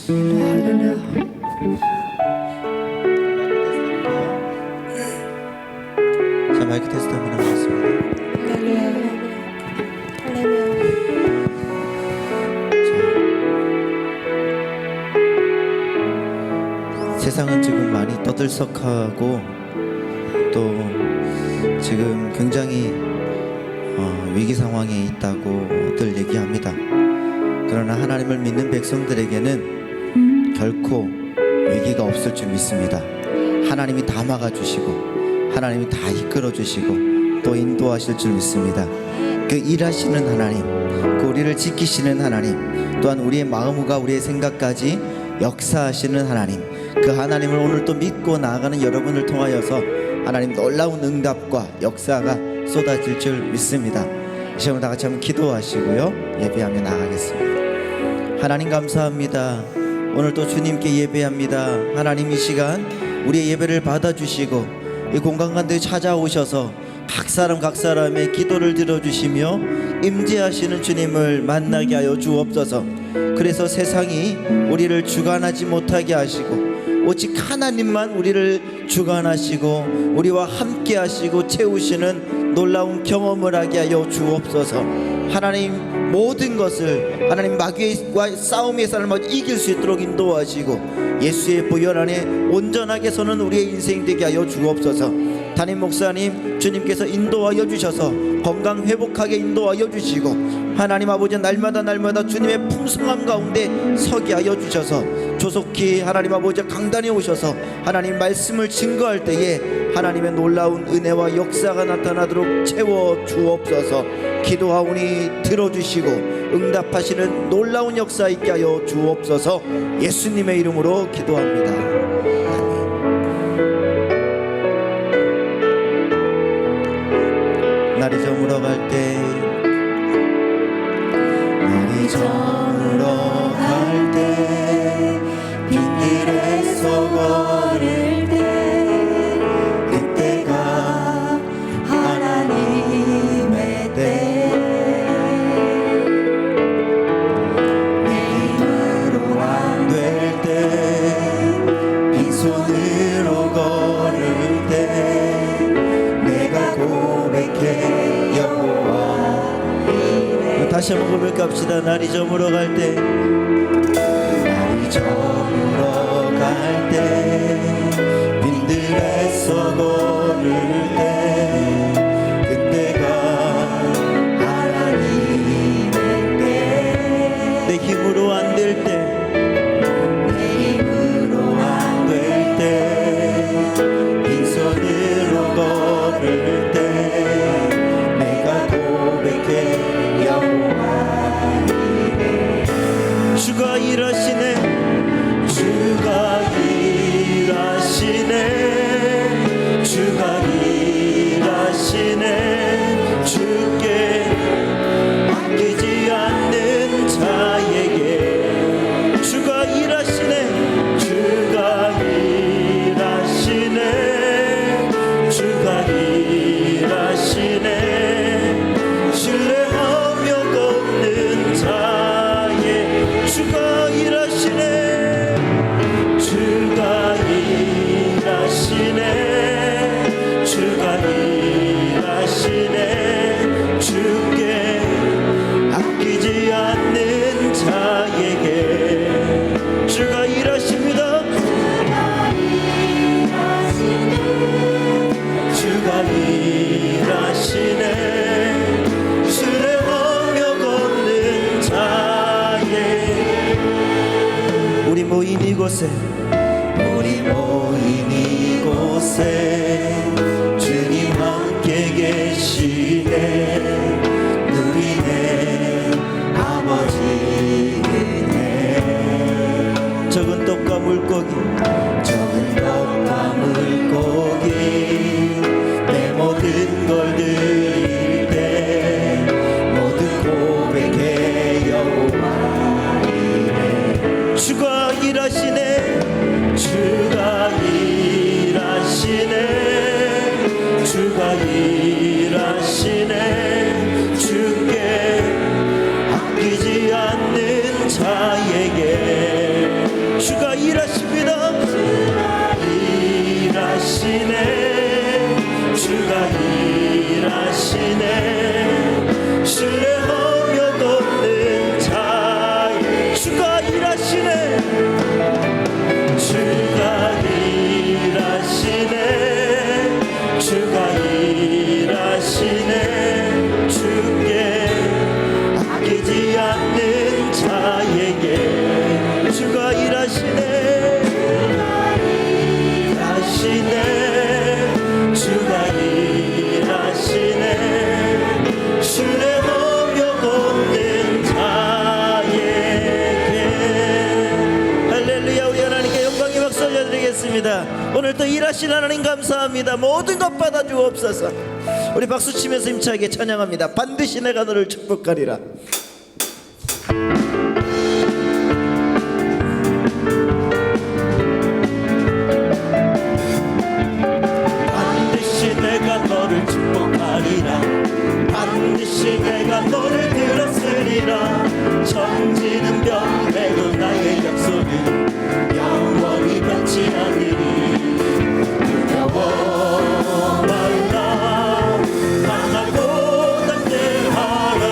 자, 마이크 테스트 한번 해보겠습니다. 세상은 지금 많이 떠들썩하고 또 지금 굉장히 위기 상황에 있다고들 얘기합니다. 그러나 하나님을 믿는 백성들에게는 결코 위기가 없을 줄 믿습니다. 하나님이 다 막아주시고 하나님이 다 이끌어주시고 또 인도하실 줄 믿습니다. 그 일하시는 하나님, 그 우리를 지키시는 하나님, 또한 우리의 마음과 우리의 생각까지 역사하시는 하나님, 그 하나님을 오늘 또 믿고 나아가는 여러분을 통하여서 하나님 놀라운 응답과 역사가 쏟아질 줄 믿습니다. 이 시간 다 같이 한번 기도하시고요, 예배하며 나가겠습니다. 하나님 감사합니다. 오늘 또 주님께 예배합니다. 하나님 이 시간 우리의 예배를 받아주시고 이 공간 가운데 찾아오셔서 각 사람의 기도를 들어주시며 임재하시는 주님을 만나게 하여 주옵소서. 그래서 세상이 우리를 주관하지 못하게 하시고 오직 하나님만 우리를 주관하시고 우리와 함께 하시고 채우시는 놀라운 경험을 하게 하여 주옵소서. 하나님 모든 것을 하나님 마귀와 싸움의 삶을 이길 수 있도록 인도하시고 예수의 보혈 안에 온전하게 서는 우리의 인생 되게 하여 주옵소서. 담임 목사님 주님께서 인도하여 주셔서 건강 회복하게 인도하여 주시고 하나님 아버지 날마다 주님의 풍성함 가운데 서게 하여 주셔서 조속히 하나님 아버지 강단에 오셔서 하나님 말씀을 증거할 때에 하나님의 놀라운 은혜와 역사가 나타나도록 채워 주옵소서. 기도하오니 들어주시고 응답하시는 놀라운 역사 있게 하여 주옵소서. 예수님의 이름으로 기도합니다. 날이 저물어 갈 때, 날이 저물어 갈 때, 빈들에서 걸을 때, 그때가 하나님의 때. 내 힘으로 안 될 때, 빈손으로 걸을 때, 내가 고백해 다시 한번 고백합시다. 날이 저물어 갈 때, 날이 저물어 갈 때, 빈들에서 걸을 때, 그때가 하나님의 때. 내 힘으로 안 될 때, 내 힘으로 안 될 때, 빈손으로 걸을 때, 내가 고백해 주가 일하시네, 주가 일하시네, 주가 일하시네. 주께 맡기지 않는 자에게 주가 일하시네, 주가 일하시네, 주가 일하시네. 신뢰하며 걷는 자에 주가 일하시네, 주가 일하시네, 주가 일하시네. 주께 아끼지 않는 자에게 주가 일하십니다. 주가 일하시네, 신뢰하며 걷는 자에. 우리 모인 이곳에, 우리 모인 이곳에 주님 함께 계시네. 누리네 아버지 은혜. 적은 떡과 물고기, 적은 떡과 물고기, 내 모든 걸 드릴 때 모두 고백해 여호와 이래. 주가 일하시네, 주가 일하시네, 주가 일하시네. 주께 아끼지 않는 자에게 주가 일하십니다. 일하시네 주가 일하시네 신뢰하며 돕는 자의 주가 일하시네. 주가 일하시네 주가 일하시네 주께 아끼지 않는 자에게 주가 일하시네. 일하시네 주가 일하시네 신뢰하며 돕는 자에게 할렐루야. 우리 하나님께 영광의 박수 올려드리겠습니다. 오늘 또 일하신 하나님 감사합니다. 모든 것 받아주옵소서. 우리 박수 치면서 힘차게 찬양합니다. 반드시 내가 너를 축복하리라. 반드시 내가 너를 축복하리라 반드시 내가 너를 들었으리라 천지는 변해도 나의 약속은 영원히 변치 않으리 두려워 말라 만나고 담대하라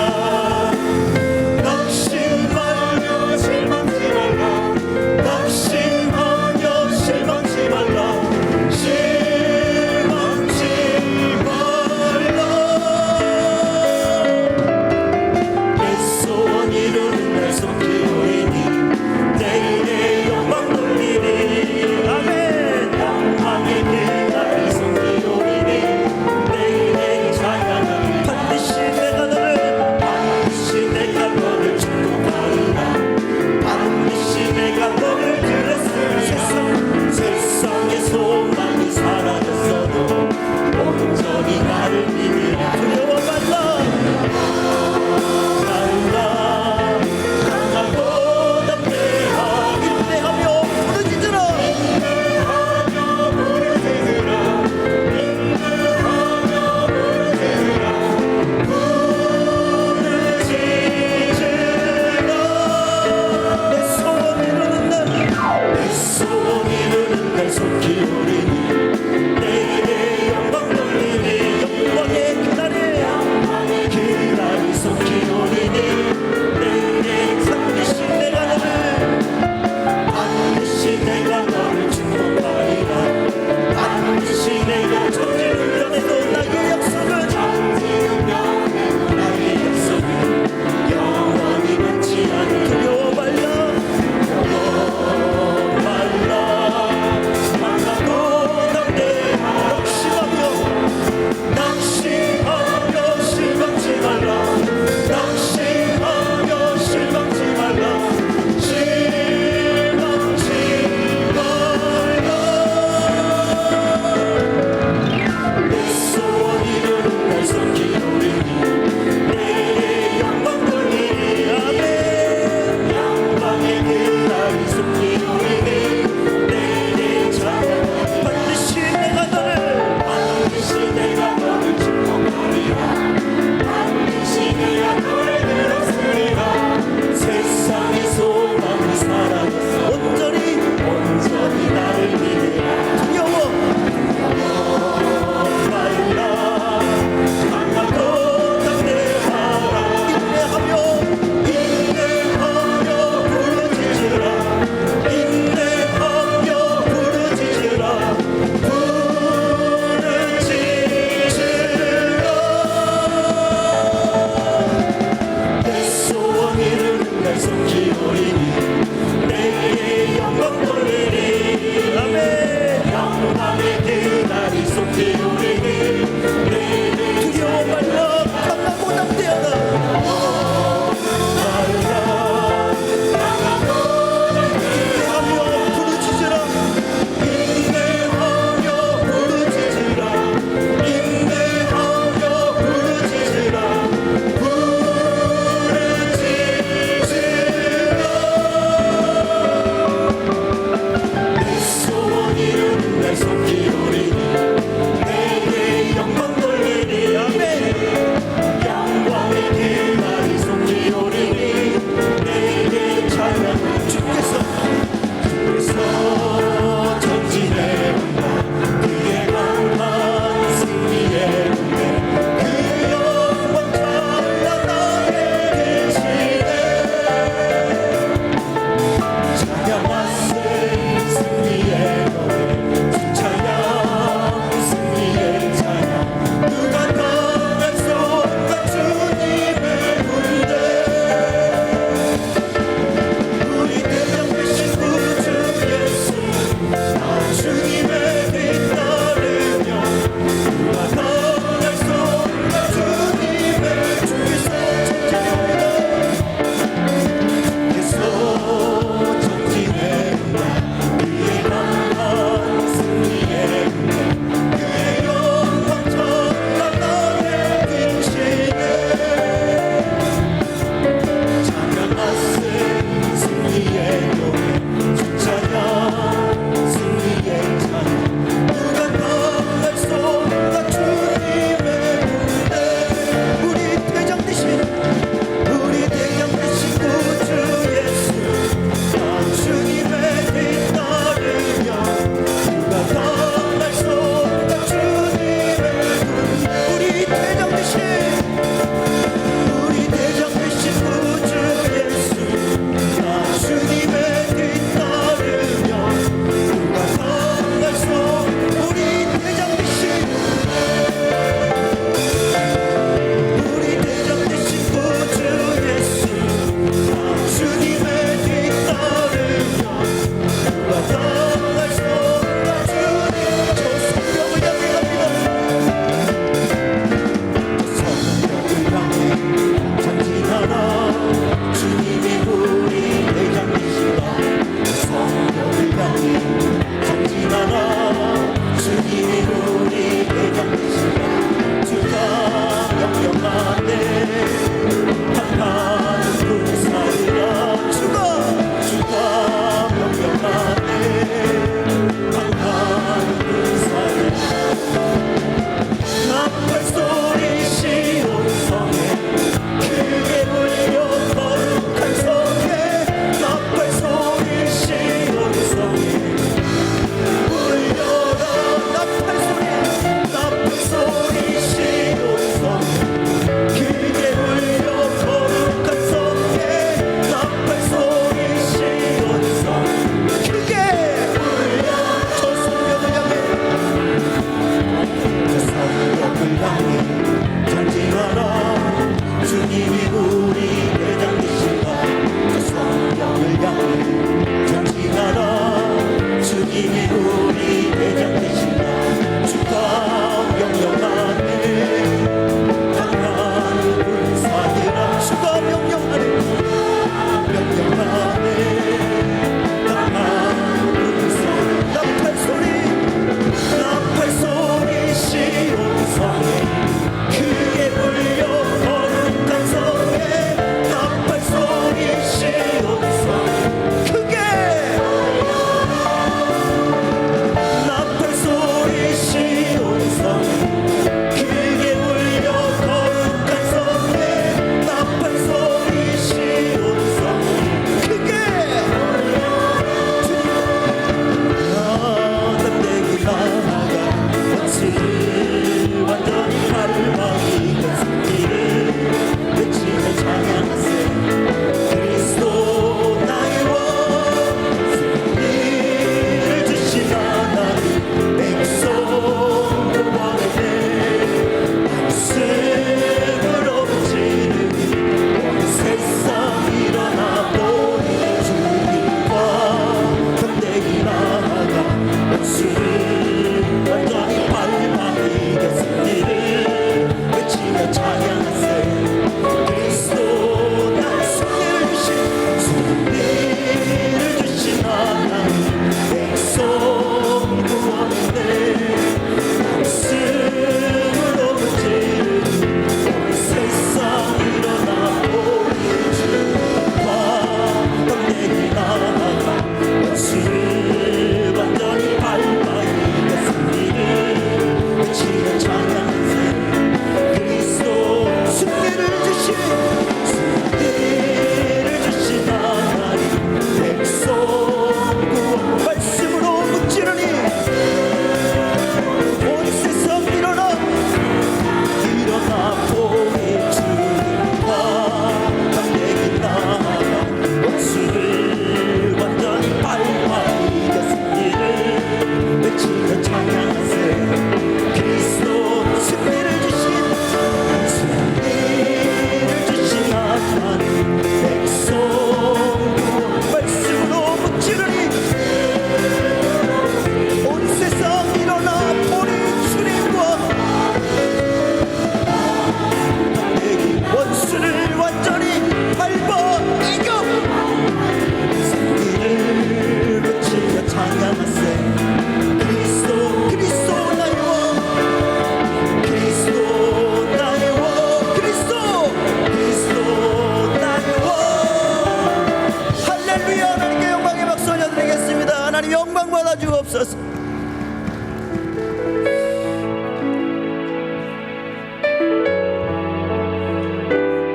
하나님 영광 받아 주옵소서.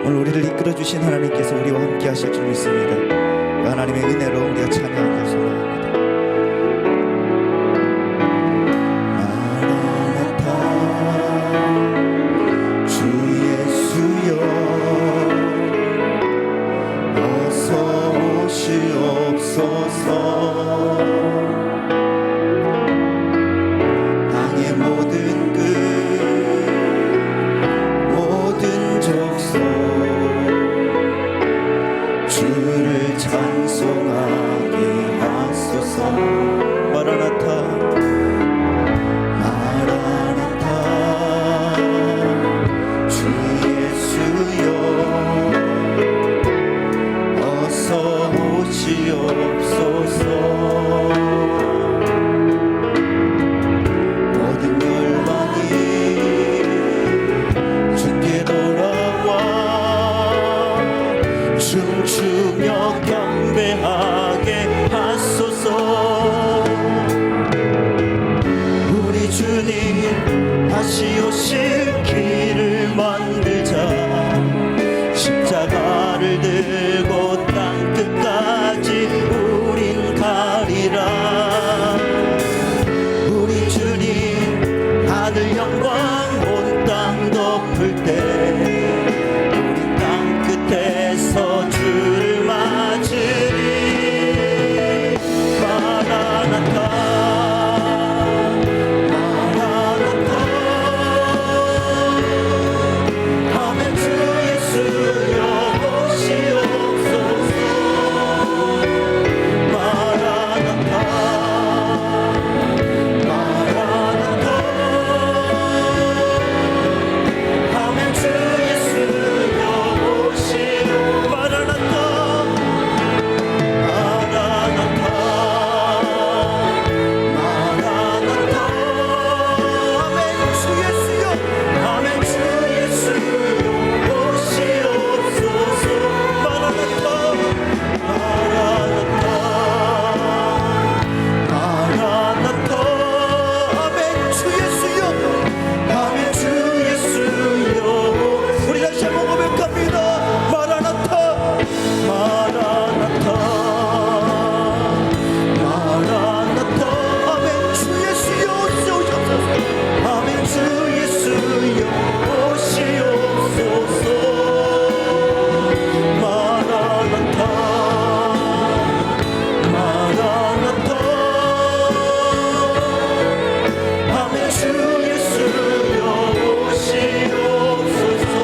오늘 우리를 이끌어 주신 하나님께서 우리와 함께 하실 줄 믿습니다. 그 하나님의 은혜로 우리가 참여하기를 소망합니다. 땅의 모든 끝 모든 족속 주를 찬송하게 하소서. 마라나타 마라나타 주 예수여 어서 오시옵소서. 모든 열방이 주께 돌아와 춤추며 경배하게 하소서. 우리 주님 다시 오실 길을 만들자. 십자가를 들고 땅 끝까지 우린 가리라. 우리 주님 하늘 영광 온 땅 덮을 때 우린 땅 끝에서 주를 맞으리. 마라나타 마라나타 아멘. 주 예수여 오시옵소서. 마라나타 마라나타 아멘. 주 예수여 오시옵소서. 마라나타 마라나타 마라나타 아멘. 주 예수여 아멘. 주 예수여 오시옵소서. 마라나타 마라나타 마라나타 아멘. 주 예수여 아멘. 주 예수여. 우리 다시 한번 고백합니다. 마라나타 마라나타 마라나타 아멘. 주 예수여 오시옵소서. 아멘. 주 예수여 오시옵소서. 마라나타 마라나타 아멘. 주 예수여 오시옵소서.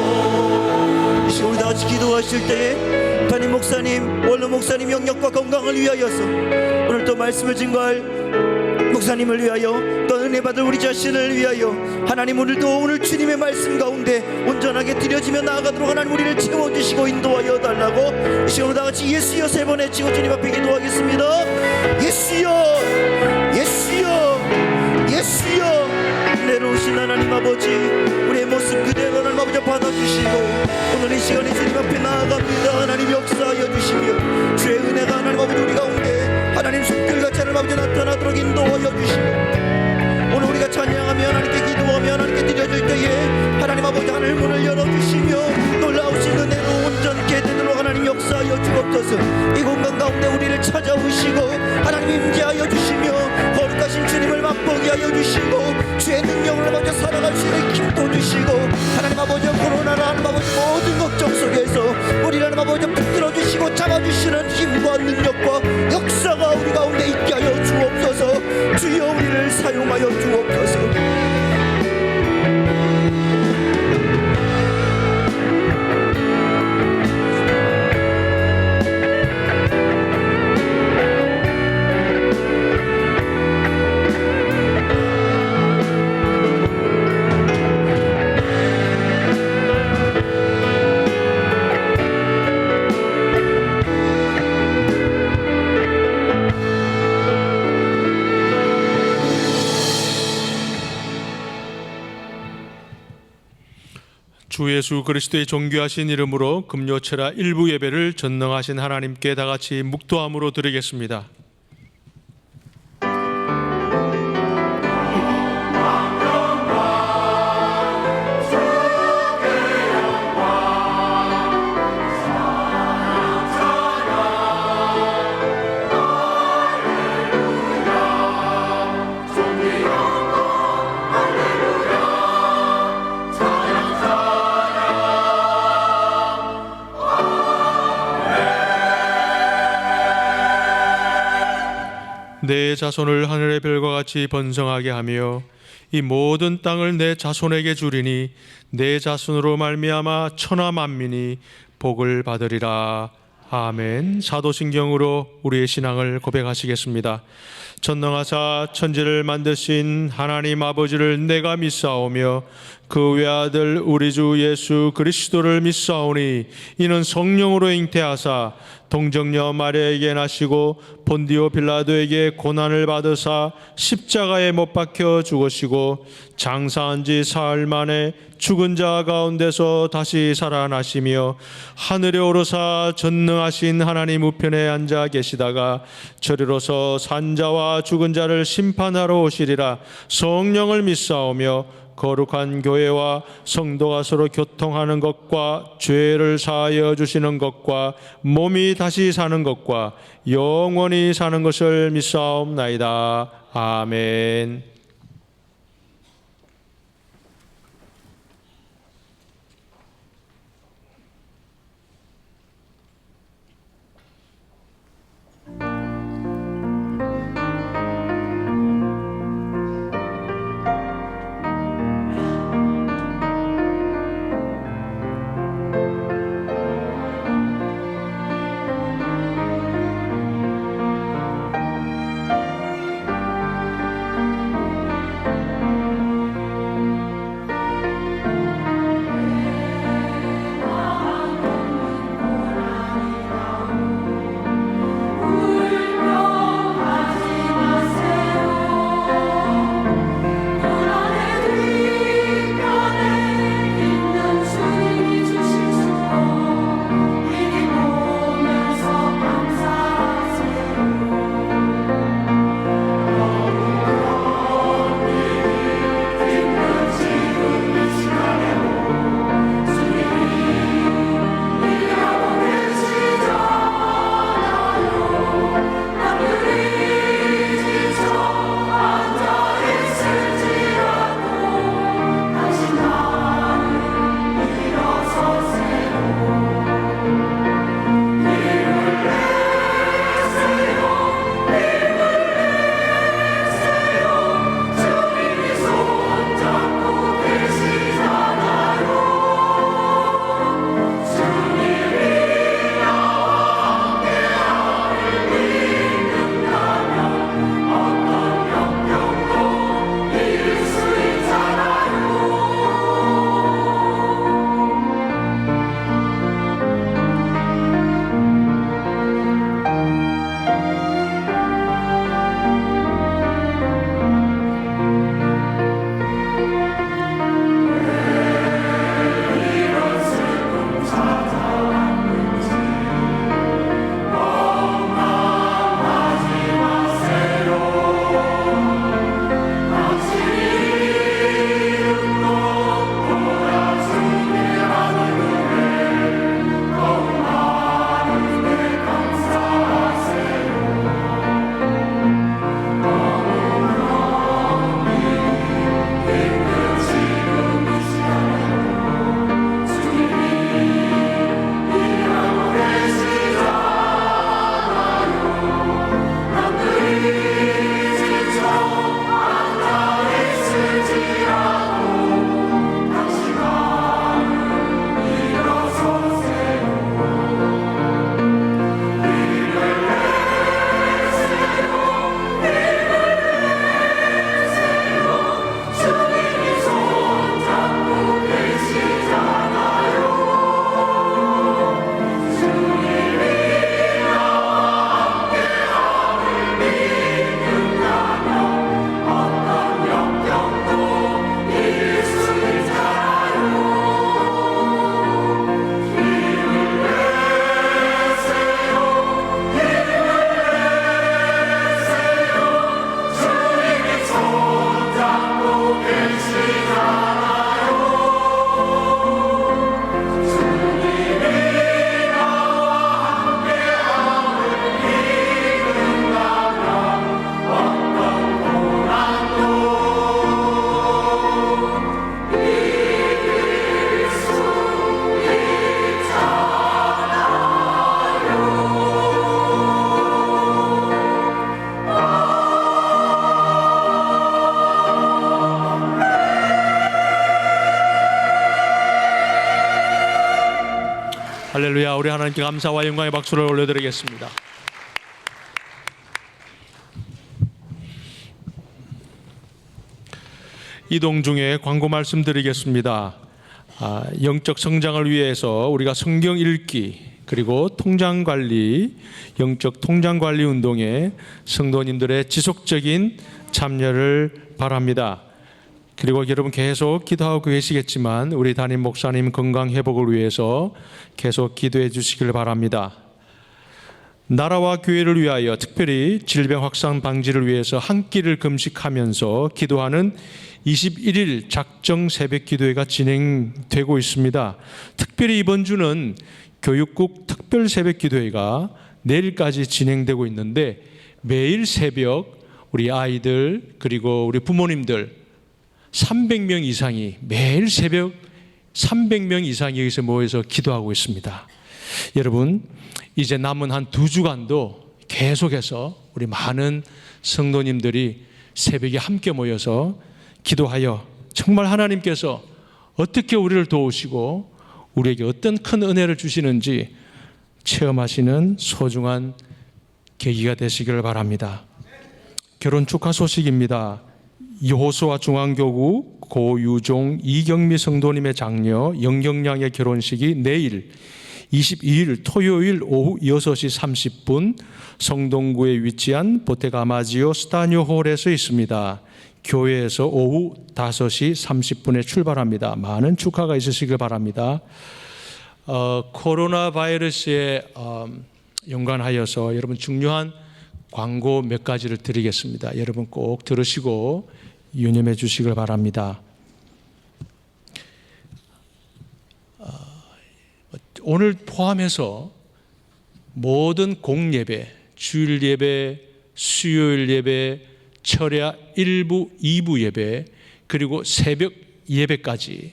이 시간 우리 다같이 기도하실 때에 담임 목사님, 원로 목사님 영역과 건강을 위하여서 오늘 또 말씀을 증거할 목사님을 위하여 또 은혜 받을 우리 자신을 위하여 하나님 오늘도 오늘 주님의 말씀 가운데 온전하게 드려지며 나아가도록 하나님 우리를 채워주시고 인도하여 달라고 이 시간 우리 다같이 예수여 세 번 외치고 주님 앞에 기도하겠습니다. 예수여 예수여 예수여. 내려오신 하나님 아버지, 우리의 모습 그대로 하나님 아버지 받아주시고 오늘 이 시간에 주님 앞에 나아갑니다. 하나님 역사하여 주시며 주의 은혜가 하나님 아버지 우리 가운데 하나님 손길같이 하나님 아버지 나타나도록 인도하여 주시고 오늘 우리가 찬양하며 하나님께 기도하며 하나님께 드려줄 때에 하나님 아버지 하늘 문을 열어주시며 놀라우신 은혜로 온전케 되도록 하나님 역사하여 주옵소서. 이 공간 가운데 우리를 찾아오시고 하나님 임재하여 주시며 거룩하신 주님을 맛보게 하여 주시고 주의 능력을 먼저 살아갈 수 있는 힘도 주시고 하나님 아버지 코로나라 하나님 아버지 모든 걱정 속에서 우리를 하나님 아버지 붙들어 주시고 잡아주시는 힘과 능력과 역사가 우리 가운데 있게 하여 주옵소서. 주여 우리를 사용하여 주옵소서. 주 예수 그리스도의 존귀하신 이름으로 금요철야 일부 예배를 전능하신 하나님께 다같이 묵도함으로 드리겠습니다. 내 자손을 하늘의 별과 같이 번성하게 하며 이 모든 땅을 내 자손에게 주리니 내 자손으로 말미암아 천하 만민이 복을 받으리라. 아멘. 사도신경으로 우리의 신앙을 고백하시겠습니다. 전능하사 천지를 만드신 하나님 아버지를 내가 믿사오며 그 외아들 우리 주 예수 그리스도를 믿사오니 이는 성령으로 잉태하사 동정녀 마리아에게 나시고 본디오 빌라도에게 고난을 받으사 십자가에 못 박혀 죽으시고 장사한 지 사흘 만에 죽은 자 가운데서 다시 살아나시며 하늘에 오르사 전능하신 하나님 우편에 앉아 계시다가 저리로서 산자와 죽은 자를 심판하러 오시리라. 성령을 믿사오며 거룩한 교회와 성도가 서로 교통하는 것과 죄를 사하여 주시는 것과 몸이 다시 사는 것과 영원히 사는 것을 믿사옵나이다. 아멘. 감사합니다. 우리 하나님께 감사와 영광의 박수를 올려드리겠습니다. 이동 중에 광고 말씀드리겠습니다. 영적 성장을 위해서 우리가 성경 읽기 그리고 통장관리, 영적 통장관리 운동에 성도님들의 지속적인 참여를 바랍니다. 그리고 여러분 계속 기도하고 계시겠지만 우리 담임 목사님 건강 회복을 위해서 계속 기도해 주시길 바랍니다. 나라와 교회를 위하여 특별히 질병 확산 방지를 위해서 한 끼를 금식하면서 기도하는 21일 작정 새벽 기도회가 진행되고 있습니다. 특별히 이번 주는 교육국 특별 새벽 기도회가 내일까지 진행되고 있는데 매일 새벽 우리 아이들 그리고 우리 부모님들 300명 이상이 매일 새벽 300명 이상이 여기서 모여서 기도하고 있습니다. 여러분 이제 남은 한 2주간도 계속해서 우리 많은 성도님들이 새벽에 함께 모여서 기도하여 정말 하나님께서 어떻게 우리를 도우시고 우리에게 어떤 큰 은혜를 주시는지 체험하시는 소중한 계기가 되시기를 바랍니다. 결혼 축하 소식입니다. 여호수아 중앙교구 고유종 이경미 성도님의 장녀 영경량의 결혼식이 내일 22일 토요일 오후 6시 30분 성동구에 위치한 보테가마지오 스타뉴 홀에서 있습니다. 교회에서 오후 5시 30분에 출발합니다. 많은 축하가 있으시길 바랍니다. 코로나 바이러스에 연관하여서 여러분 중요한 광고 몇 가지를 드리겠습니다. 여러분 꼭 들으시고 유념해 주시길 바랍니다. 오늘 포함해서 모든 공예배, 주일 예배, 수요일 예배, 철야 1부, 2부 예배, 그리고 새벽 예배까지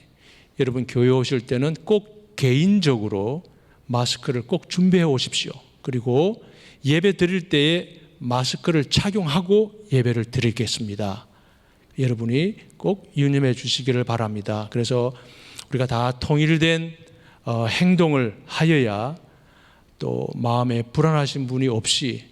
여러분 교회 오실 때는 꼭 개인적으로 마스크를 꼭 준비해 오십시오. 그리고 예배 드릴 때에 마스크를 착용하고 예배를 드리겠습니다. 여러분이 꼭 유념해 주시기를 바랍니다. 그래서 우리가 다 통일된 행동을 하여야 또 마음에 불안하신 분이 없이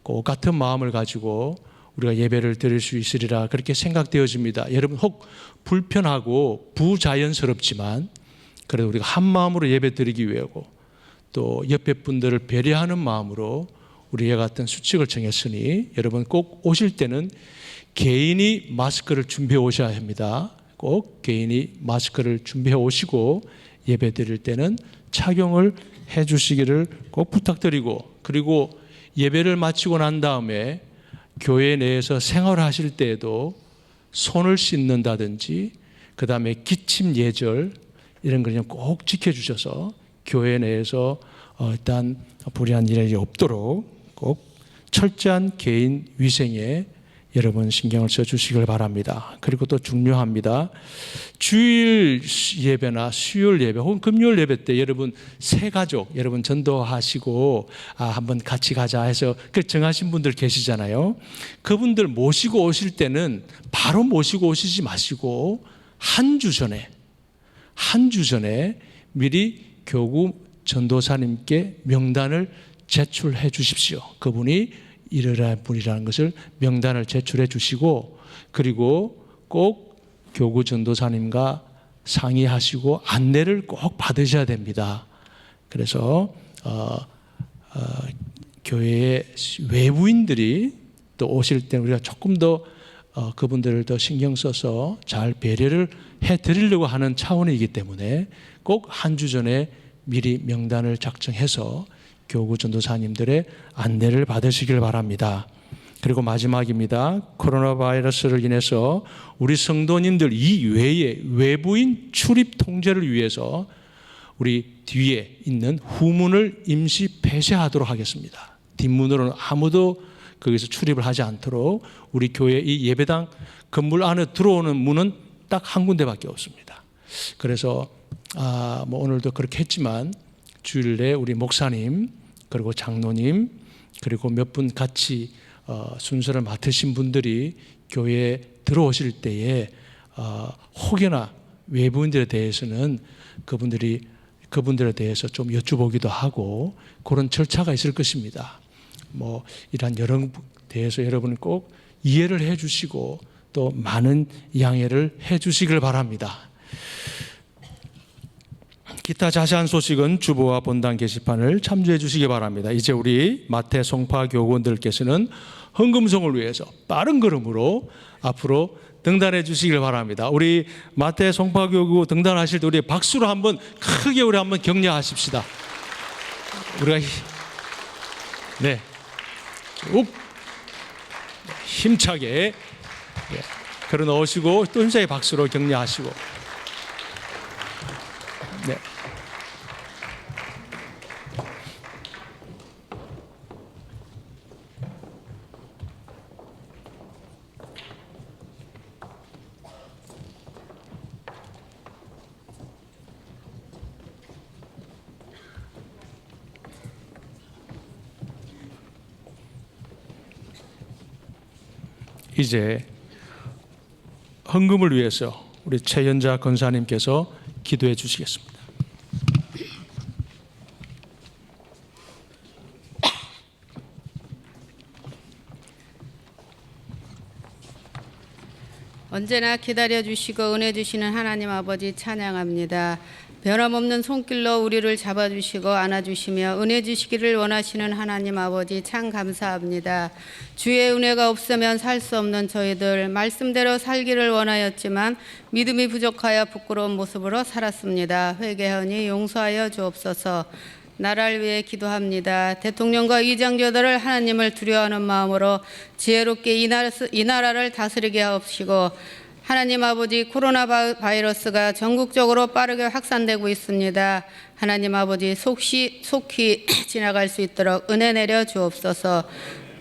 꼭 같은 마음을 가지고 우리가 예배를 드릴 수 있으리라 그렇게 생각되어집니다. 여러분 혹 불편하고 부자연스럽지만 그래도 우리가 한 마음으로 예배 드리기 위하고 또 옆에 분들을 배려하는 마음으로 우리와 같은 수칙을 정했으니 여러분 꼭 오실 때는 개인이 마스크를 준비해 오셔야 합니다. 꼭 개인이 마스크를 준비해 오시고 예배 드릴 때는 착용을 해 주시기를 꼭 부탁드리고, 그리고 예배를 마치고 난 다음에 교회 내에서 생활하실 때에도 손을 씻는다든지 그 다음에 기침 예절 이런 걸 꼭 지켜주셔서 교회 내에서 일단 불의한 일이 없도록 꼭 철저한 개인 위생에 여러분 신경을 써주시길 바랍니다. 그리고 또 중요합니다. 주일 예배나 수요일 예배 혹은 금요일 예배 때 여러분 새 가족 여러분 전도하시고 한번 같이 가자 해서 그 정하신 분들 계시잖아요. 그분들 모시고 오실 때는 바로 모시고 오시지 마시고 한 주 전에 미리 교구 전도사님께 명단을 제출해 주십시오. 그분이 이러한 분이라는 것을 명단을 제출해 주시고, 그리고 꼭 교구 전도사님과 상의하시고 안내를 꼭 받으셔야 됩니다. 그래서 교회의 외부인들이 또 오실 때 우리가 조금 더 그분들을 더 신경 써서 잘 배려를 해드리려고 하는 차원이기 때문에 꼭 한 주 전에 미리 명단을 작성해서 교구 전도사님들의 안내를 받으시길 바랍니다. 그리고 마지막입니다. 코로나 바이러스를 인해서 우리 성도님들 이외에 외부인 출입 통제를 위해서 우리 뒤에 있는 후문을 임시 폐쇄하도록 하겠습니다. 뒷문으로는 아무도 거기서 출입을 하지 않도록 우리 교회 이 예배당 건물 안에 들어오는 문은 딱 한 군데밖에 없습니다. 그래서 뭐 오늘도 그렇게 했지만 주일 내 우리 목사님 그리고 장로님 그리고 몇 분 같이 순서를 맡으신 분들이 교회에 들어오실 때에 혹여나 외부인들에 대해서는 그분들이 그분들에 대해서 좀 여쭈보기도 하고 그런 절차가 있을 것입니다. 뭐 이러한 여러 대해서 여러분 꼭 이해를 해 주시고 또 많은 양해를 해 주시길 바랍니다. 기타 자세한 소식은 주보와 본당 게시판을 참조해 주시기 바랍니다. 이제 우리 마태 송파 교구원들께서는 헌금송을 위해서 빠른 걸음으로 앞으로 등단해 주시길 바랍니다. 우리 마태 송파 교구 등단하실 때 우리 박수로 한번 크게 우리 한번 격려하십시다. 우리가 네, 욱 힘차게 걸어 넣으시고 또 힘차게 박수로 격려하시고 네. 이제 헌금을 위해서 우리 최연자 권사님께서 기도해 주시겠습니다. 언제나 기다려주시고 은혜 주시는 하나님 아버지 찬양합니다. 변함없는 손길로 우리를 잡아주시고 안아주시며 은혜 주시기를 원하시는 하나님 아버지 참 감사합니다. 주의 은혜가 없으면 살 수 없는 저희들, 말씀대로 살기를 원하였지만 믿음이 부족하여 부끄러운 모습으로 살았습니다. 회개하니 용서하여 주옵소서. 나라를 위해 기도합니다. 대통령과 위장교들을 하나님을 두려워하는 마음으로 지혜롭게 이 나라를 다스리게 하옵시고, 하나님 아버지 코로나 바이러스가 전국적으로 빠르게 확산되고 있습니다. 하나님 아버지 속히 지나갈 수 있도록 은혜 내려 주옵소서.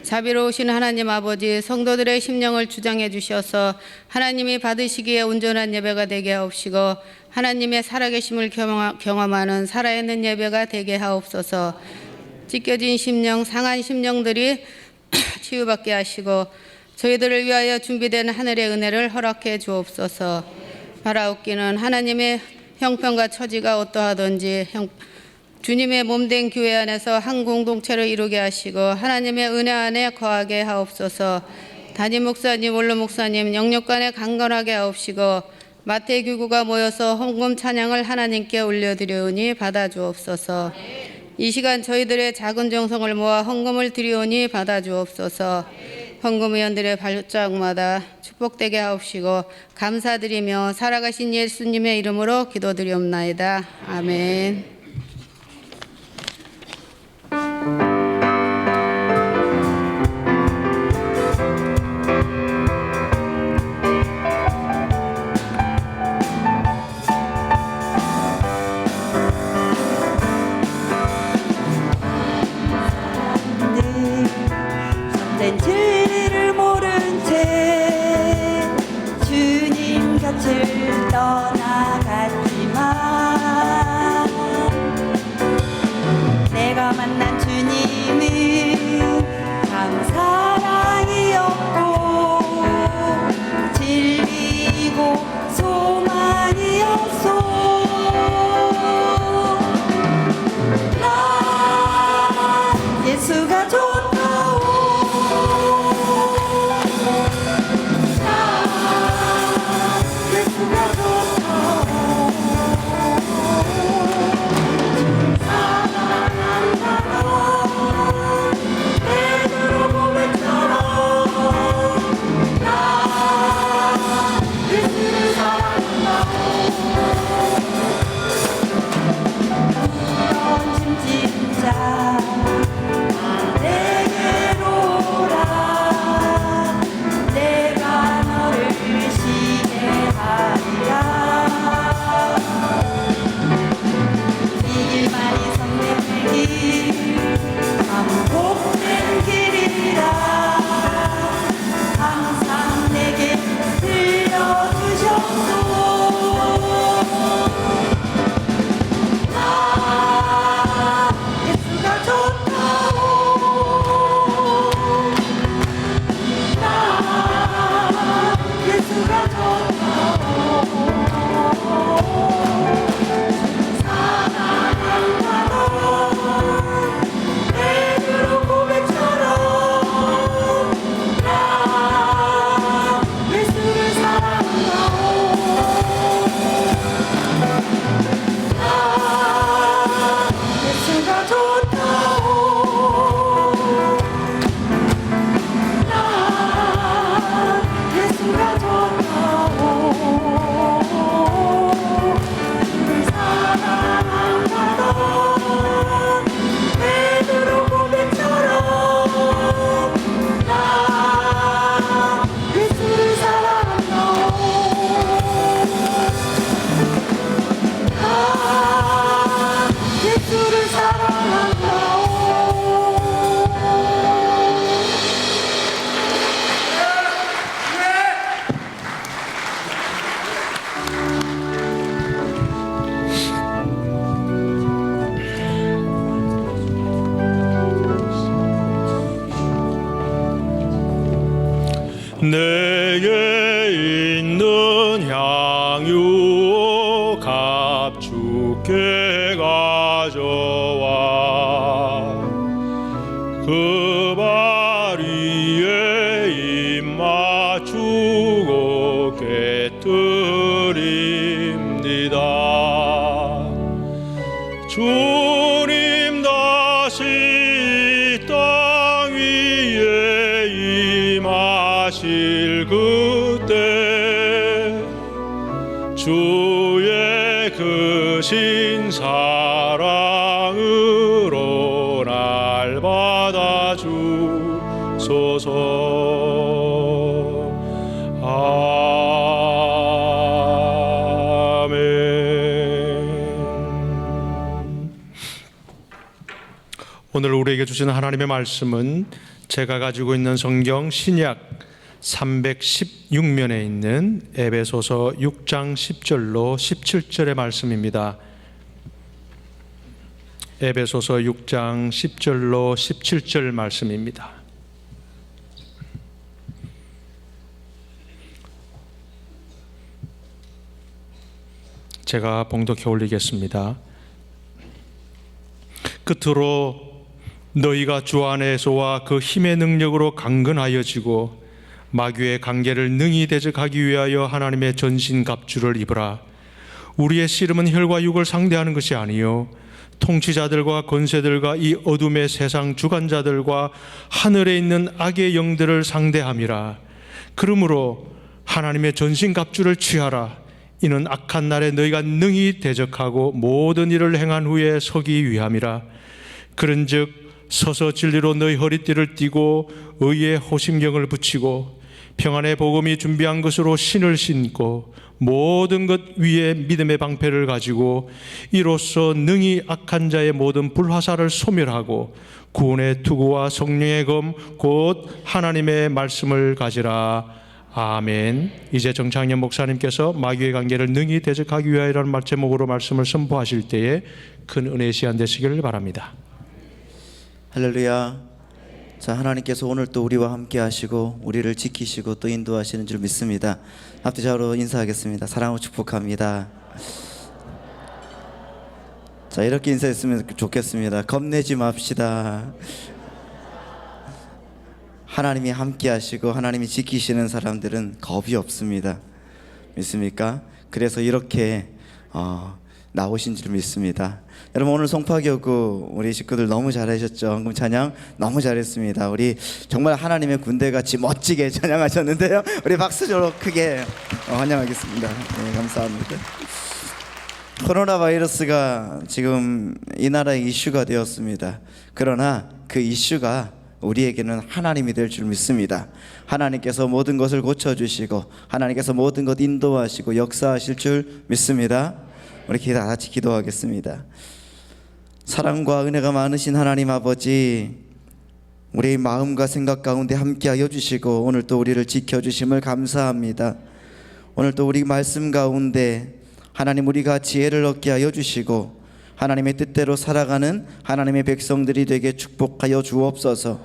자비로우신 하나님 아버지, 성도들의 심령을 주장해 주셔서 하나님이 받으시기에 온전한 예배가 되게 하옵시고 하나님의 살아계심을 경험하는 살아있는 예배가 되게 하옵소서. 찢겨진 심령, 상한 심령들이 치유받게 하시고 저희들을 위하여 준비된 하늘의 은혜를 허락해 주옵소서. 바라옵기는 하나님의 형편과 처지가 어떠하든지 주님의 몸된 교회 안에서 한 공동체를 이루게 하시고 하나님의 은혜 안에 거하게 하옵소서. 담임 목사님, 원로 목사님 영역간에 강건하게 하옵시고 마태 교구가 모여서 헌금 찬양을 하나님께 올려드리오니 받아주옵소서. 이 시간 저희들의 작은 정성을 모아 헌금을 드리오니 받아주옵소서. 헌금위원들의 발자국마다 축복되게 하옵시고 감사드리며 살아가신 예수님의 이름으로 기도드리옵나이다. 아멘. 진리를 모른 채 주님 곁을 떠나갔지만 내가 만난 주님은 참 사랑이었고 진리고 소망이었소. 나 예수가 좋다오. 예수가 좋다. 내게 있는 향유 값죽게 가져와 그 발 위에 입 맞추고 깨뜨립니다. 주님 다시 땅 위에 임하실 그때 주의 크신 사랑으로 날 받아주소서. 오늘 우리에게 주시는 하나님의 말씀은 제가 가지고 있는 성경 신약 316면에 있는 에베소서 6장 10절로 17절의 말씀입니다. 에베소서 6장 10절로 17절 말씀입니다. 제가 봉독해 올리겠습니다. 끝으로 너희가 주 안에서와 그 힘의 능력으로 강건하여지고 마귀의 관계를 능히 대적하기 위하여 하나님의 전신갑주를 입으라. 우리의 씨름은 혈과 육을 상대하는 것이 아니요 통치자들과 권세들과 이 어둠의 세상 주관자들과 하늘에 있는 악의 영들을 상대함이라. 그러므로 하나님의 전신갑주를 취하라. 이는 악한 날에 너희가 능히 대적하고 모든 일을 행한 후에 서기 위함이라. 그런즉 서서 진리로 너희 허리띠를 띠고 의의 호심경을 붙이고 평안의 복음이 준비한 것으로 신을 신고 모든 것 위에 믿음의 방패를 가지고 이로써 능히 악한 자의 모든 불화살을 소멸하고 구원의 투구와 성령의 검 곧 하나님의 말씀을 가지라. 아멘. 이제 정창년 목사님께서 마귀의 관계를 능히 대적하기 위하여라는 제목으로 말씀을 선포하실 때에 큰 은혜의 시간 되시기를 바랍니다. 할렐루야. 자, 하나님께서 오늘 또 우리와 함께 하시고 우리를 지키시고 또 인도하시는 줄 믿습니다. 합주자로 인사하겠습니다. 사랑하고 축복합니다. 자, 이렇게 인사했으면 좋겠습니다. 겁내지 맙시다. 하나님이 함께 하시고 하나님이 지키시는 사람들은 겁이 없습니다. 믿습니까? 그래서 이렇게 나오신 줄 믿습니다. 여러분, 오늘 송파교구 우리 식구들 너무 잘하셨죠? 헌금 찬양 너무 잘했습니다. 우리 정말 하나님의 군대같이 멋지게 찬양하셨는데요. 우리 박수로 크게 환영하겠습니다. 네, 감사합니다. 코로나 바이러스가 지금 이 나라의 이슈가 되었습니다. 그러나 그 이슈가 우리에게는 하나님이 될 줄 믿습니다. 하나님께서 모든 것을 고쳐주시고 하나님께서 모든 것 인도하시고 역사하실 줄 믿습니다. 우리 다 같이 기도하겠습니다. 사랑과 은혜가 많으신 하나님 아버지, 우리의 마음과 생각 가운데 함께하여 주시고 오늘 또 우리를 지켜주심을 감사합니다. 오늘 또 우리 말씀 가운데 하나님 우리가 지혜를 얻게 하여 주시고 하나님의 뜻대로 살아가는 하나님의 백성들이 되게 축복하여 주옵소서.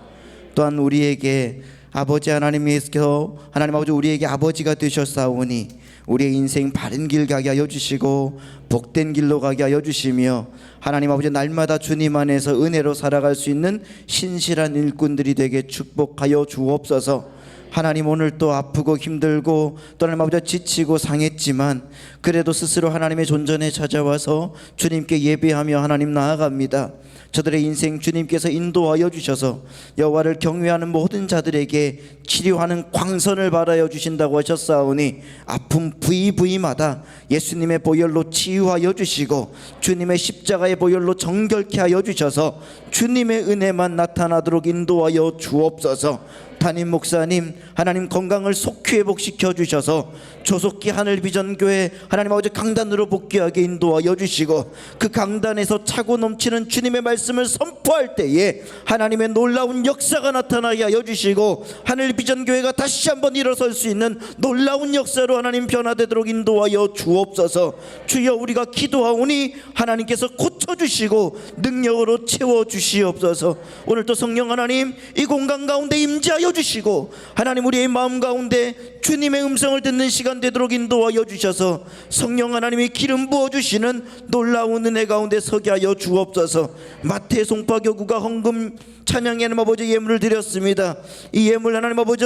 또한 우리에게 아버지 하나님께서 하나님 아버지 우리에게 아버지가 되셨사오니 우리의 인생 바른 길 가게 하여 주시고 복된 길로 가게 하여 주시며 하나님 아버지 날마다 주님 안에서 은혜로 살아갈 수 있는 신실한 일꾼들이 되게 축복하여 주옵소서. 하나님 오늘 또 아프고 힘들고 또 하나님 아버지 지치고 상했지만 그래도 스스로 하나님의 존전에 찾아와서 주님께 예배하며 하나님 나아갑니다. 저들의 인생 주님께서 인도하여 주셔서 여호와를 경외하는 모든 자들에게 치료하는 광선을 발하여 주신다고 하셨사오니 아픔 부위부위마다 예수님의 보혈로 치유하여 주시고 주님의 십자가의 보혈로 정결케 하여 주셔서 주님의 은혜만 나타나도록 인도하여 주옵소서. 담임 목사님 하나님 건강을 속히 회복시켜 주셔서 조속히 하늘비전교회 하나님 아버지 강단으로 복귀하게 인도하여 주시고 그 강단에서 차고 넘치는 주님의 말씀을 선포할 때에 하나님의 놀라운 역사가 나타나게 하여 주시고 하늘비전교회가 다시 한번 일어설 수 있는 놀라운 역사로 하나님 변화되도록 인도하여 주옵소서. 주여 우리가 기도하오니 하나님께서 고쳐주시고 능력으로 채워주시옵소서. 오늘 또 성령 하나님 이 공간 가운데 임재하여 열어주시고 하나님 우리의 마음 가운데 주님의 음성을 듣는 시간 되도록 인도하여 주셔서 성령 하나님이 기름 부어주시는 놀라운 은혜 가운데 서게 하여 주옵소서. 마태 송파교구가 헌금 찬양의 하나님 아버지 예물을 드렸습니다. 이 예물 하나님 아버지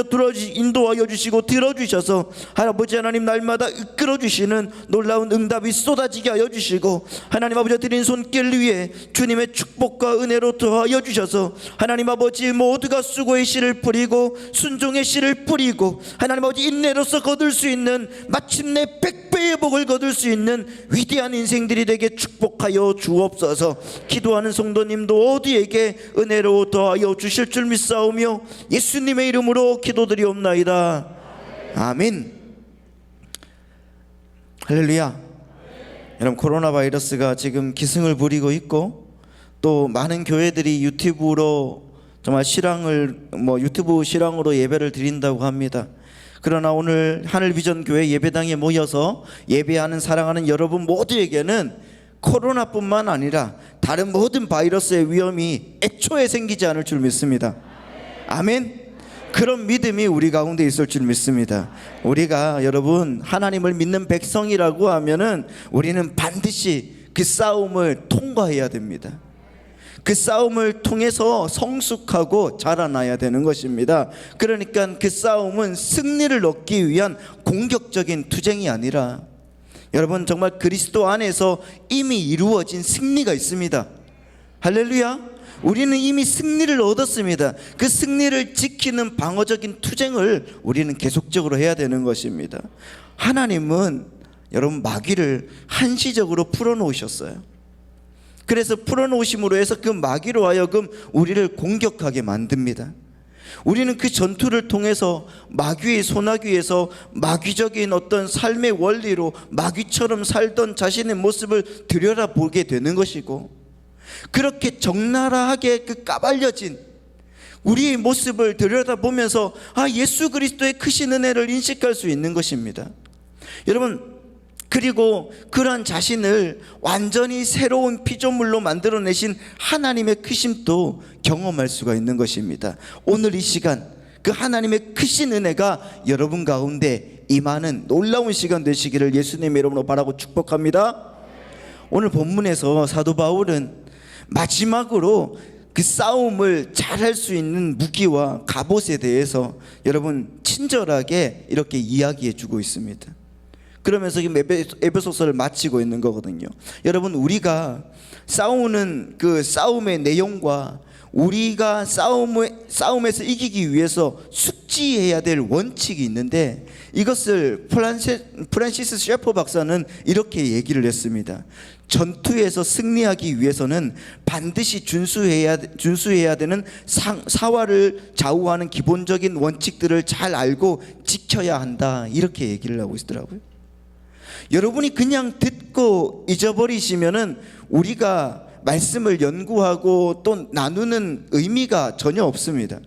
인도하여 주시고 들어주셔서 아버지 하나님 날마다 이끌어 주시는 놀라운 응답이 쏟아지게 하여 주시고 하나님 아버지 드린 손길 위에 주님의 축복과 은혜로 더하여 주셔서 하나님 아버지 모두가 수고의 씨를 뿌리고 순종의 씨를 뿌리고 하나님 아버지 인내로서 거둘 수 있는 마침내 100배의 복을 거둘 수 있는 위대한 인생들이 되게 축복하여 주옵소서. 기도하는 성도님도 어디에게 은혜로 더하여 주실 줄 믿사오며 예수님의 이름으로 기도드리옵나이다. 아멘. 할렐루야. 여러분 코로나 바이러스가 지금 기승을 부리고 있고 또 많은 교회들이 유튜브로 정말 유튜브 실황으로 예배를 드린다고 합니다. 그러나 오늘 하늘비전교회 예배당에 모여서 예배하는 사랑하는 여러분 모두에게는 코로나뿐만 아니라 다른 모든 바이러스의 위험이 애초에 생기지 않을 줄 믿습니다. 아멘. 그런 믿음이 우리 가운데 있을 줄 믿습니다. 우리가 여러분 하나님을 믿는 백성이라고 하면은 우리는 반드시 그 싸움을 통과해야 됩니다. 그 싸움을 통해서 성숙하고 자라나야 되는 것입니다. 그러니까 그 싸움은 승리를 얻기 위한 공격적인 투쟁이 아니라 여러분 정말 그리스도 안에서 이미 이루어진 승리가 있습니다. 할렐루야. 우리는 이미 승리를 얻었습니다. 그 승리를 지키는 방어적인 투쟁을 우리는 계속적으로 해야 되는 것입니다. 하나님은 여러분 마귀를 한시적으로 풀어놓으셨어요. 그래서 풀어놓으심으로 해서 그 마귀로 하여금 우리를 공격하게 만듭니다. 우리는 그 전투를 통해서 마귀의 소나귀에서 마귀적인 어떤 삶의 원리로 마귀처럼 살던 자신의 모습을 들여다보게 되는 것이고, 그렇게 적나라하게 그 까발려진 우리의 모습을 들여다보면서 예수 그리스도의 크신 은혜를 인식할 수 있는 것입니다. 여러분, 그리고 그러한 자신을 완전히 새로운 피조물로 만들어내신 하나님의 크심도 경험할 수가 있는 것입니다. 오늘 이 시간 그 하나님의 크신 은혜가 여러분 가운데 임하는 놀라운 시간 되시기를 예수님의 이름으로 바라고 축복합니다. 오늘 본문에서 사도 바울은 마지막으로 그 싸움을 잘할 수 있는 무기와 갑옷에 대해서 여러분 친절하게 이렇게 이야기해 주고 있습니다. 그러면서 지금 에베소서를 마치고 있는 거거든요. 여러분, 우리가 싸우는 그 싸움의 내용과 우리가 싸움에서 이기기 위해서 숙지해야 될 원칙이 있는데, 이것을 프란시스 셰퍼 박사는 이렇게 얘기를 했습니다. 전투에서 승리하기 위해서는 반드시 준수해야 되는 사활을 좌우하는 기본적인 원칙들을 잘 알고 지켜야 한다, 이렇게 얘기를 하고 있더라고요. 여러분이 그냥 듣고 잊어버리시면은 우리가 말씀을 연구하고 또 나누는 의미가 전혀 없습니다.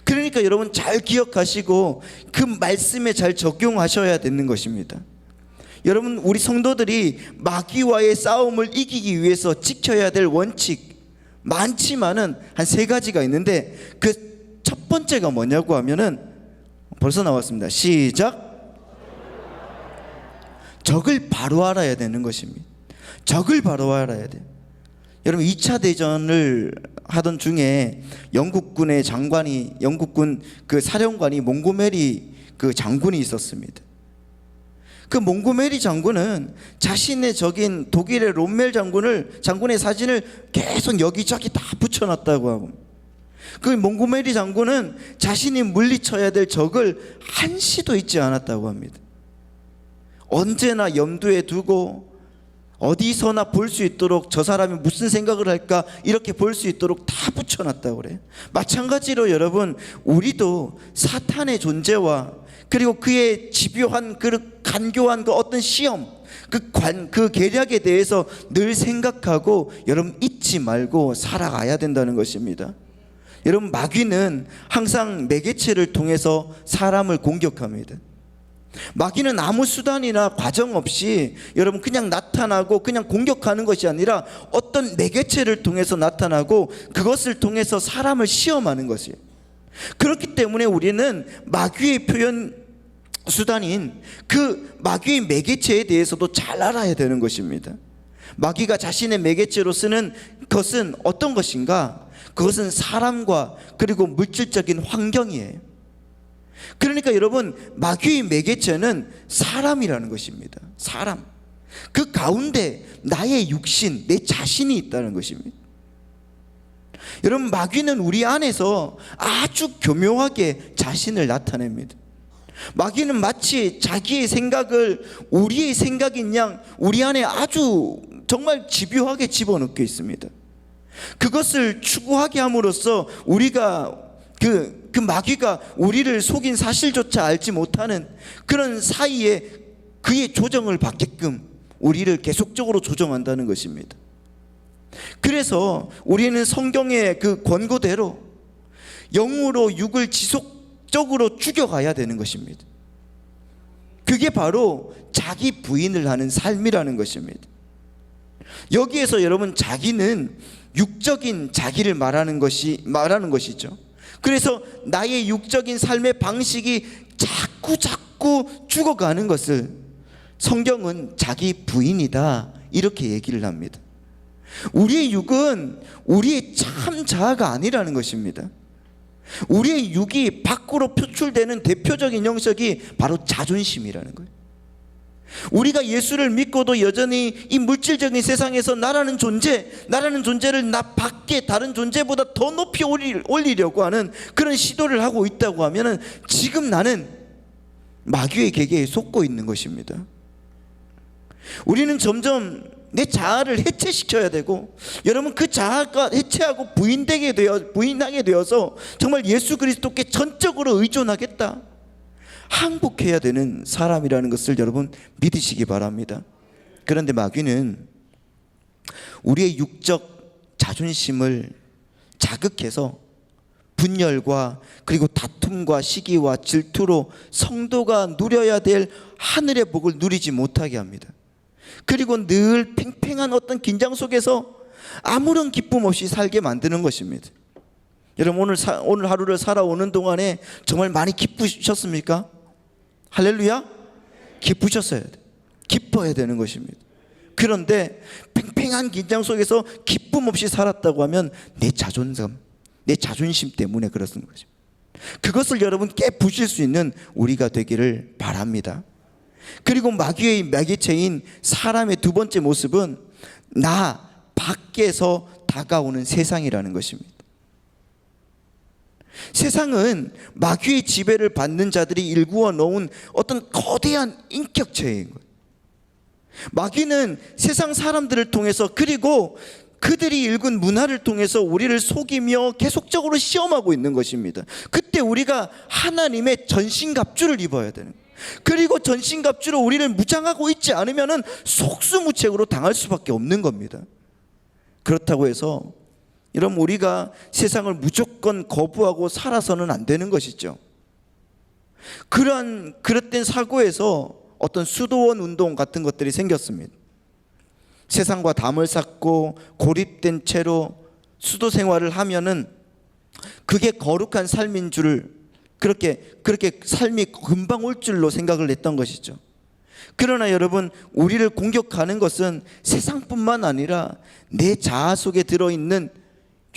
그러니까 여러분 잘 기억하시고 그 말씀에 잘 적용하셔야 되는 것입니다. 여러분, 우리 성도들이 마귀와의 싸움을 이기기 위해서 지켜야 될 원칙 많지만은 한 3가지가 있는데, 그 첫 번째가 뭐냐고 하면은 벌써 나왔습니다. 시작. 적을 바로 알아야 되는 것입니다. 적을 바로 알아야 돼요. 여러분, 2차 대전을 하던 중에 영국군의 장관이, 영국군 그 사령관이 몽고메리 그 장군이 있었습니다. 그 몽고메리 장군은 자신의 적인 독일의 롬멜 장군의 사진을 계속 여기저기 다 붙여놨다고 하고, 그 몽고메리 장군은 자신이 물리쳐야 될 적을 한시도 잊지 않았다고 합니다. 언제나 염두에 두고 어디서나 볼 수 있도록 저 사람이 무슨 생각을 할까 이렇게 볼 수 있도록 다 붙여놨다고 그래요. 마찬가지로 여러분, 우리도 사탄의 존재와 그리고 그의 집요한 그 간교한 그 어떤 시험, 그 계략에 대해서 늘 생각하고 여러분 잊지 말고 살아가야 된다는 것입니다. 여러분, 마귀는 항상 매개체를 통해서 사람을 공격합니다. 마귀는 아무 수단이나 과정 없이 여러분 그냥 나타나고 그냥 공격하는 것이 아니라 어떤 매개체를 통해서 나타나고 그것을 통해서 사람을 시험하는 것이에요. 그렇기 때문에 우리는 마귀의 표현 수단인 그 마귀의 매개체에 대해서도 잘 알아야 되는 것입니다. 마귀가 자신의 매개체로 쓰는 것은 어떤 것인가? 그것은 사람과 그리고 물질적인 환경이에요. 그러니까 여러분, 마귀의 매개체는 사람이라는 것입니다. 사람. 그 가운데 나의 육신, 내 자신이 있다는 것입니다. 여러분, 마귀는 우리 안에서 아주 교묘하게 자신을 나타냅니다. 마귀는 마치 자기의 생각을 우리의 생각인 양 우리 안에 아주 정말 집요하게 집어넣고 있습니다. 그것을 추구하게 함으로써 우리가 그 마귀가 우리를 속인 사실조차 알지 못하는 그런 사이에 그의 조정을 받게끔 우리를 계속적으로 조정한다는 것입니다. 그래서 우리는 성경의 그 권고대로 영으로 육을 지속적으로 죽여가야 되는 것입니다. 그게 바로 자기 부인을 하는 삶이라는 것입니다. 여기에서 여러분, 자기는 육적인 자기를 말하는 것이죠. 그래서 나의 육적인 삶의 방식이 자꾸 죽어가는 것을 성경은 자기 부인이다 이렇게 얘기를 합니다. 우리의 육은 우리의 참 자아가 아니라는 것입니다. 우리의 육이 밖으로 표출되는 대표적인 형식이 바로 자존심이라는 거예요. 우리가 예수를 믿고도 여전히 이 물질적인 세상에서 나라는 존재를 나 밖에 다른 존재보다 더 높이 올리려고 하는 그런 시도를 하고 있다고 하면 지금 나는 마귀의 계계에 속고 있는 것입니다. 우리는 점점 내 자아를 해체시켜야 되고, 여러분, 그 자아가 해체하고 부인하게 되어서 정말 예수 그리스도께 전적으로 의존하겠다, 항복해야 되는 사람이라는 것을 여러분 믿으시기 바랍니다. 그런데 마귀는 우리의 육적 자존심을 자극해서 분열과 그리고 다툼과 시기와 질투로 성도가 누려야 될 하늘의 복을 누리지 못하게 합니다. 그리고 늘 팽팽한 어떤 긴장 속에서 아무런 기쁨 없이 살게 만드는 것입니다. 여러분, 오늘 하루를 살아오는 동안에 정말 많이 기쁘셨습니까? 할렐루야? 기쁘셨어야 돼. 기뻐야 되는 것입니다. 그런데 팽팽한 긴장 속에서 기쁨 없이 살았다고 하면 내 자존심 때문에 그렇습니다. 그것을 여러분 깨부실 수 있는 우리가 되기를 바랍니다. 그리고 마귀의 매개체인 사람의 두 번째 모습은 나 밖에서 다가오는 세상이라는 것입니다. 세상은 마귀의 지배를 받는 자들이 일구어 놓은 어떤 거대한 인격체인 거예요. 마귀는 세상 사람들을 통해서 그리고 그들이 읽은 문화를 통해서 우리를 속이며 계속적으로 시험하고 있는 것입니다. 그때 우리가 하나님의 전신갑주를 입어야 되는 거예요. 그리고 전신갑주로 우리를 무장하고 있지 않으면 속수무책으로 당할 수밖에 없는 겁니다. 그렇다고 해서 여러분, 우리가 세상을 무조건 거부하고 살아서는 안 되는 것이죠. 그릇된 사고에서 어떤 수도원 운동 같은 것들이 생겼습니다. 세상과 담을 쌓고 고립된 채로 수도 생활을 하면은 그게 거룩한 삶인 줄을 그렇게 삶이 금방 올 줄로 생각을 했던 것이죠. 그러나 여러분, 우리를 공격하는 것은 세상뿐만 아니라 내 자아 속에 들어있는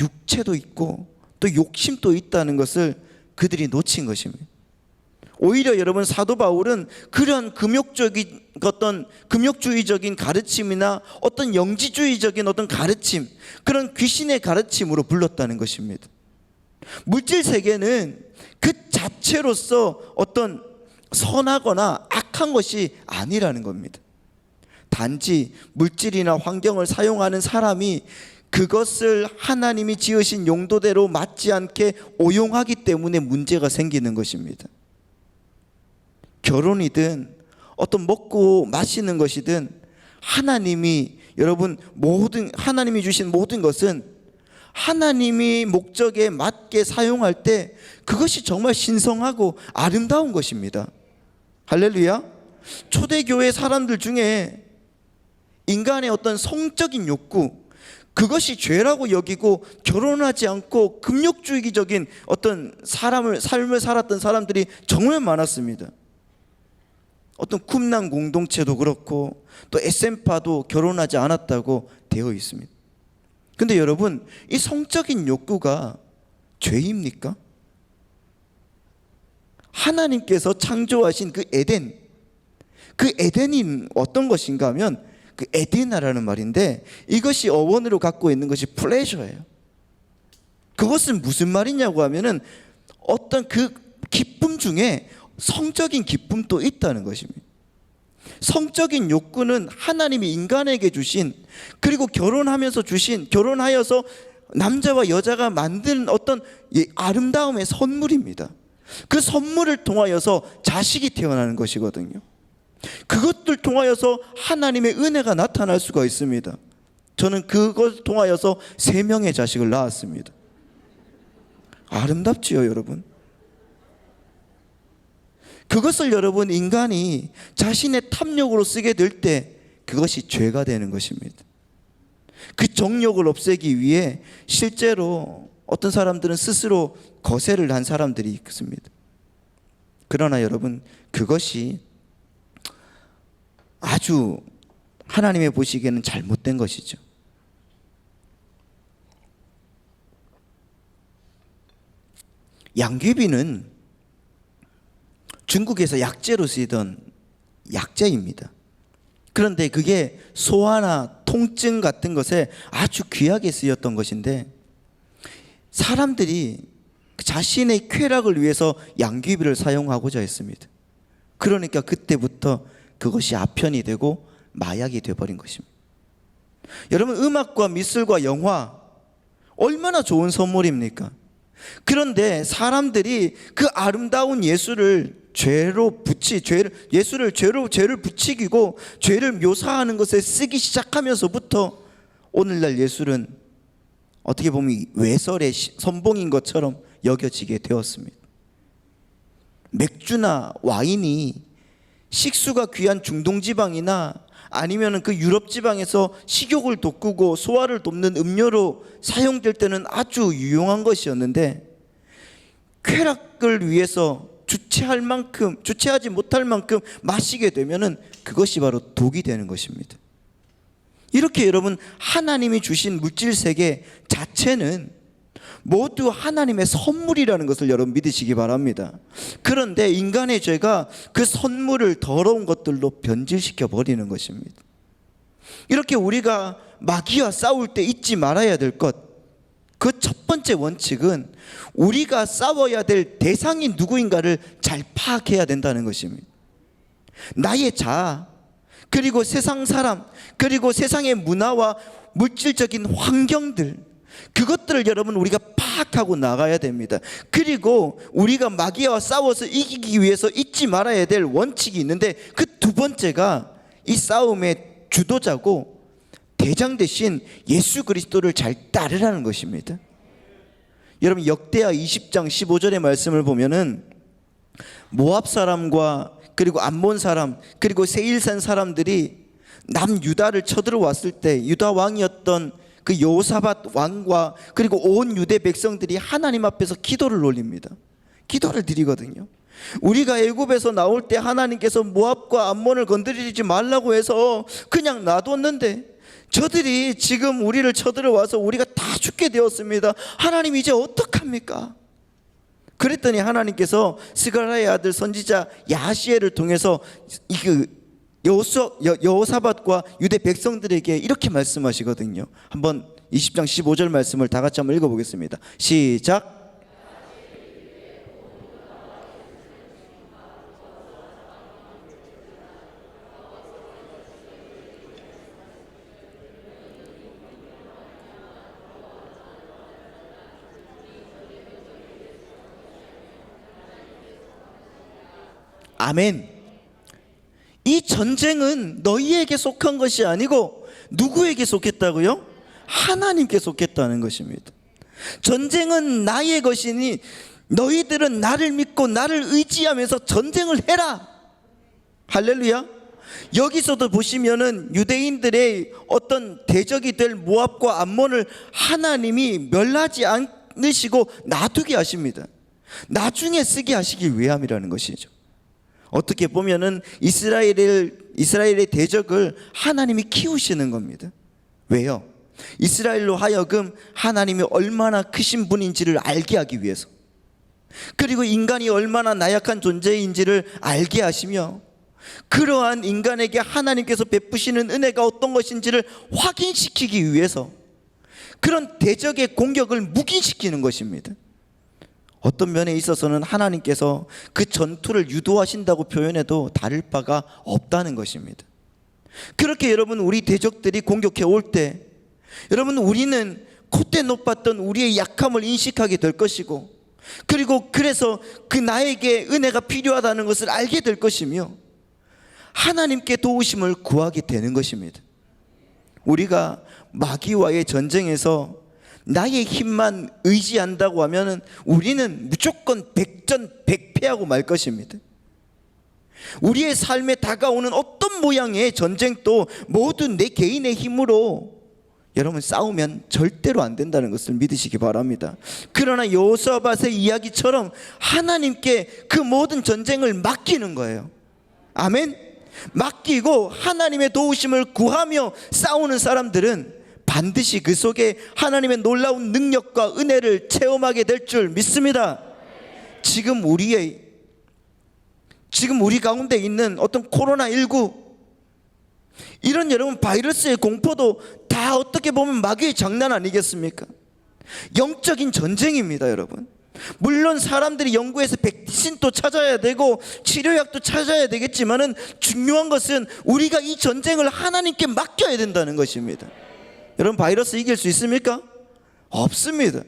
육체도 있고 또 욕심도 있다는 것을 그들이 놓친 것입니다. 오히려 여러분, 사도 바울은 그런 금욕주의적인 가르침이나 어떤 영지주의적인 어떤 가르침, 그런 귀신의 가르침으로 불렀다는 것입니다. 물질 세계는 그 자체로서 어떤 선하거나 악한 것이 아니라는 겁니다. 단지 물질이나 환경을 사용하는 사람이 그것을 하나님이 지으신 용도대로 맞지 않게 오용하기 때문에 문제가 생기는 것입니다. 결혼이든 어떤 먹고 마시는 것이든 하나님이 주신 모든 것은 하나님이 목적에 맞게 사용할 때 그것이 정말 신성하고 아름다운 것입니다. 할렐루야. 초대교회 사람들 중에 인간의 어떤 성적인 욕구, 그것이 죄라고 여기고 결혼하지 않고 금욕주의적인 어떤 삶을 살았던 사람들이 정말 많았습니다. 어떤 쿰난 공동체도 그렇고 또 SM파도 결혼하지 않았다고 되어 있습니다. 근데 여러분, 이 성적인 욕구가 죄입니까? 하나님께서 창조하신 그 에덴이 어떤 것인가 하면 그 에데나라는 말인데, 이것이 어원으로 갖고 있는 것이 플레저예요. 그것은 무슨 말이냐고 하면은 어떤 그 기쁨 중에 성적인 기쁨도 있다는 것입니다. 성적인 욕구는 하나님이 인간에게 주신, 그리고 결혼하여서 남자와 여자가 만든 어떤 아름다움의 선물입니다. 그 선물을 통하여서 자식이 태어나는 것이거든요. 그것들 통하여서 하나님의 은혜가 나타날 수가 있습니다. 저는 그것을 통하여서 3명의 자식을 낳았습니다. 아름답지요, 여러분? 그것을 여러분, 인간이 자신의 탐욕으로 쓰게 될 때 그것이 죄가 되는 것입니다. 그 정욕을 없애기 위해 실제로 어떤 사람들은 스스로 거세를 한 사람들이 있습니다. 그러나 여러분, 그것이 아주 하나님의 보시기에는 잘못된 것이죠. 양귀비는 중국에서 약재로 쓰이던 약재입니다. 그런데 그게 소화나 통증 같은 것에 아주 귀하게 쓰였던 것인데, 사람들이 자신의 쾌락을 위해서 양귀비를 사용하고자 했습니다. 그러니까 그때부터 그것이 아편이 되고 마약이 되어버린 것입니다. 여러분, 음악과 미술과 영화 얼마나 좋은 선물입니까? 그런데 사람들이 그 아름다운 예술을 죄를 부추기고 죄를 묘사하는 것에 쓰기 시작하면서부터 오늘날 예술은 어떻게 보면 외설의 선봉인 것처럼 여겨지게 되었습니다. 맥주나 와인이 식수가 귀한 중동 지방이나 아니면 그 유럽 지방에서 식욕을 돋구고 소화를 돕는 음료로 사용될 때는 아주 유용한 것이었는데, 쾌락을 위해서 주체하지 못할 만큼 마시게 되면은 그것이 바로 독이 되는 것입니다. 이렇게 여러분, 하나님이 주신 물질 세계 자체는 모두 하나님의 선물이라는 것을 여러분 믿으시기 바랍니다. 그런데 인간의 죄가 그 선물을 더러운 것들로 변질시켜 버리는 것입니다. 이렇게 우리가 마귀와 싸울 때 잊지 말아야 될 것, 그 첫 번째 원칙은 우리가 싸워야 될 대상이 누구인가를 잘 파악해야 된다는 것입니다. 나의 자아, 그리고 세상 사람, 그리고 세상의 문화와 물질적인 환경들, 그것들을 여러분 우리가 파악하고 나가야 됩니다. 그리고 우리가 마귀와 싸워서 이기기 위해서 잊지 말아야 될 원칙이 있는데, 그 두 번째가 이 싸움의 주도자고 대장 대신 예수 그리스도를 잘 따르라는 것입니다. 여러분, 역대하 20장 15절의 말씀을 보면은 모압 사람과 그리고 암몬 사람 그리고 세일산 사람들이 남유다를 쳐들어왔을 때 유다 왕이었던 그 여호사밧 왕과 그리고 온 유대 백성들이 하나님 앞에서 기도를 올립니다. 기도를 드리거든요. 우리가 애굽에서 나올 때 하나님께서 모압과 암몬을 건드리지 말라고 해서 그냥 놔뒀는데, 저들이 지금 우리를 쳐들어와서 우리가 다 죽게 되었습니다. 하나님 이제 어떡합니까? 그랬더니 하나님께서 스가랴의 아들 선지자 야시엘을 통해서 여호사밧과 유대 백성들에게 이렇게 말씀하시거든요. 한번 20장 15절 말씀을 다 같이 한번 읽어보겠습니다. 시작. 아멘. 이 전쟁은 너희에게 속한 것이 아니고 누구에게 속했다고요? 하나님께 속했다는 것입니다. 전쟁은 나의 것이니 너희들은 나를 믿고 나를 의지하면서 전쟁을 해라. 할렐루야. 여기서도 보시면은 유대인들의 어떤 대적이 될 모압과 암몬을 하나님이 멸하지 않으시고 놔두게 하십니다. 나중에 쓰게 하시기 위함이라는 것이죠. 어떻게 보면은 이스라엘의 대적을 하나님이 키우시는 겁니다. 왜요? 이스라엘로 하여금 하나님이 얼마나 크신 분인지를 알게 하기 위해서, 그리고 인간이 얼마나 나약한 존재인지를 알게 하시며, 그러한 인간에게 하나님께서 베푸시는 은혜가 어떤 것인지를 확인시키기 위해서 그런 대적의 공격을 묵인시키는 것입니다. 어떤 면에 있어서는 하나님께서 그 전투를 유도하신다고 표현해도 다를 바가 없다는 것입니다. 그렇게 여러분, 우리 대적들이 공격해 올 때 여러분, 우리는 콧대 높았던 우리의 약함을 인식하게 될 것이고, 그리고 그래서 그 나에게 은혜가 필요하다는 것을 알게 될 것이며, 하나님께 도우심을 구하게 되는 것입니다. 우리가 마귀와의 전쟁에서 나의 힘만 의지한다고 하면 우리는 무조건 백전백패하고 말 것입니다. 우리의 삶에 다가오는 어떤 모양의 전쟁도 모두 내 개인의 힘으로 여러분 싸우면 절대로 안 된다는 것을 믿으시기 바랍니다. 그러나 여호사밧의 이야기처럼 하나님께 그 모든 전쟁을 맡기는 거예요. 아멘. 맡기고 하나님의 도우심을 구하며 싸우는 사람들은 반드시 그 속에 하나님의 놀라운 능력과 은혜를 체험하게 될 줄 믿습니다. 지금 우리 가운데 있는 어떤 코로나19, 이런 여러분 바이러스의 공포도 다 어떻게 보면 마귀의 장난 아니겠습니까? 영적인 전쟁입니다, 여러분. 물론 사람들이 연구해서 백신도 찾아야 되고 치료약도 찾아야 되겠지만은 중요한 것은 우리가 이 전쟁을 하나님께 맡겨야 된다는 것입니다. 여러분, 바이러스 이길 수 있습니까? 없습니다.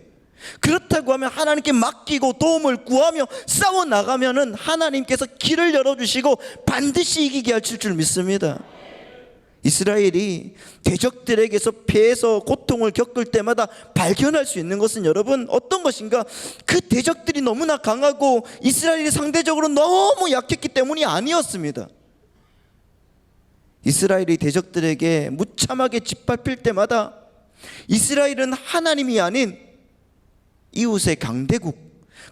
그렇다고 하면 하나님께 맡기고 도움을 구하며 싸워 나가면은 하나님께서 길을 열어주시고 반드시 이기게 하실 줄 믿습니다. 이스라엘이 대적들에게서 피해서 고통을 겪을 때마다 발견할 수 있는 것은 여러분 어떤 것인가? 그 대적들이 너무나 강하고 이스라엘이 상대적으로 너무 약했기 때문이 아니었습니다. 이스라엘이 대적들에게 무참하게 짓밟힐 때마다 이스라엘은 하나님이 아닌 이웃의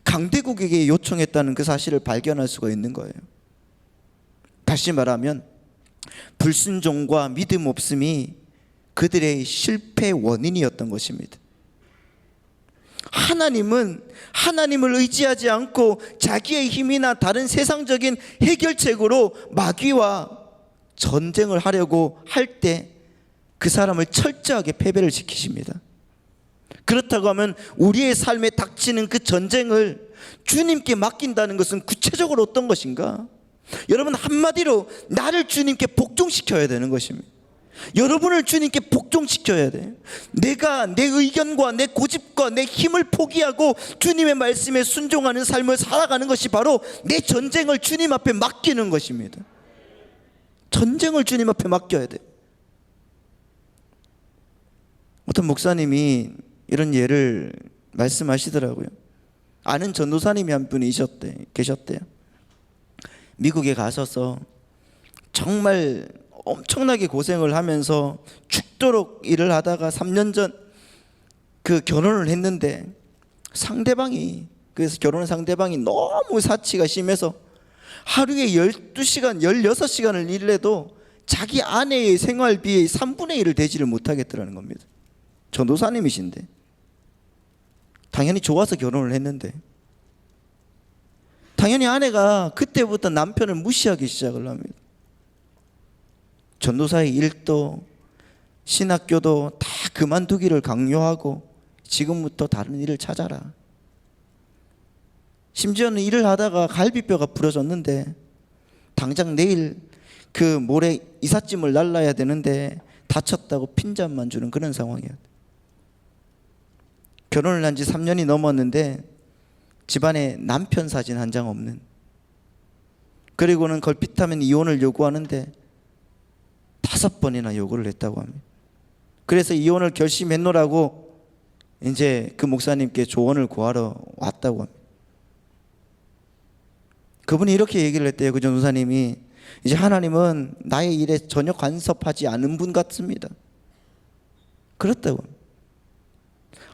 강대국에게 요청했다는 그 사실을 발견할 수가 있는 거예요. 다시 말하면 불순종과 믿음 없음이 그들의 실패 원인이었던 것입니다. 하나님은 하나님을 의지하지 않고 자기의 힘이나 다른 세상적인 해결책으로 마귀와 전쟁을 하려고 할 때 그 사람을 철저하게 패배를 시키십니다. 그렇다고 하면 우리의 삶에 닥치는 그 전쟁을 주님께 맡긴다는 것은 구체적으로 어떤 것인가? 여러분, 한마디로 나를 주님께 복종시켜야 되는 것입니다. 여러분을 주님께 복종시켜야 돼요. 내가 내 의견과 내 고집과 내 힘을 포기하고 주님의 말씀에 순종하는 삶을 살아가는 것이 바로 내 전쟁을 주님 앞에 맡기는 것입니다. 전쟁을 주님 앞에 맡겨야 돼. 어떤 목사님이 이런 예를 말씀하시더라고요. 아는 전도사님이 한 분이 계셨대요. 미국에 가셔서 정말 엄청나게 고생을 하면서 죽도록 일을 하다가 3년 전 그 결혼을 했는데 그래서 결혼한 상대방이 너무 사치가 심해서 하루에 12시간, 16시간을 일을 해도 자기 아내의 생활비의 3분의 1을 대지를 못하겠더라는 겁니다. 전도사님이신데 당연히 좋아서 결혼을 했는데 당연히 아내가 그때부터 남편을 무시하기 시작을 합니다. 전도사의 일도 신학교도 다 그만두기를 강요하고 지금부터 다른 일을 찾아라. 심지어는 일을 하다가 갈비뼈가 부러졌는데 당장 내일 그 모레 이삿짐을 날라야 되는데 다쳤다고 핀잔만 주는 그런 상황이었어요. 결혼을 한 지 3년이 넘었는데 집안에 남편 사진 한 장 없는, 그리고는 걸핏하면 이혼을 요구하는데 5번이나 요구를 했다고 합니다. 그래서 이혼을 결심했노라고 이제 그 목사님께 조언을 구하러 왔다고 합니다. 그분이 이렇게 얘기를 했대요. 그 전도사님이 이제 하나님은 나의 일에 전혀 간섭하지 않은 분 같습니다. 그렇다고.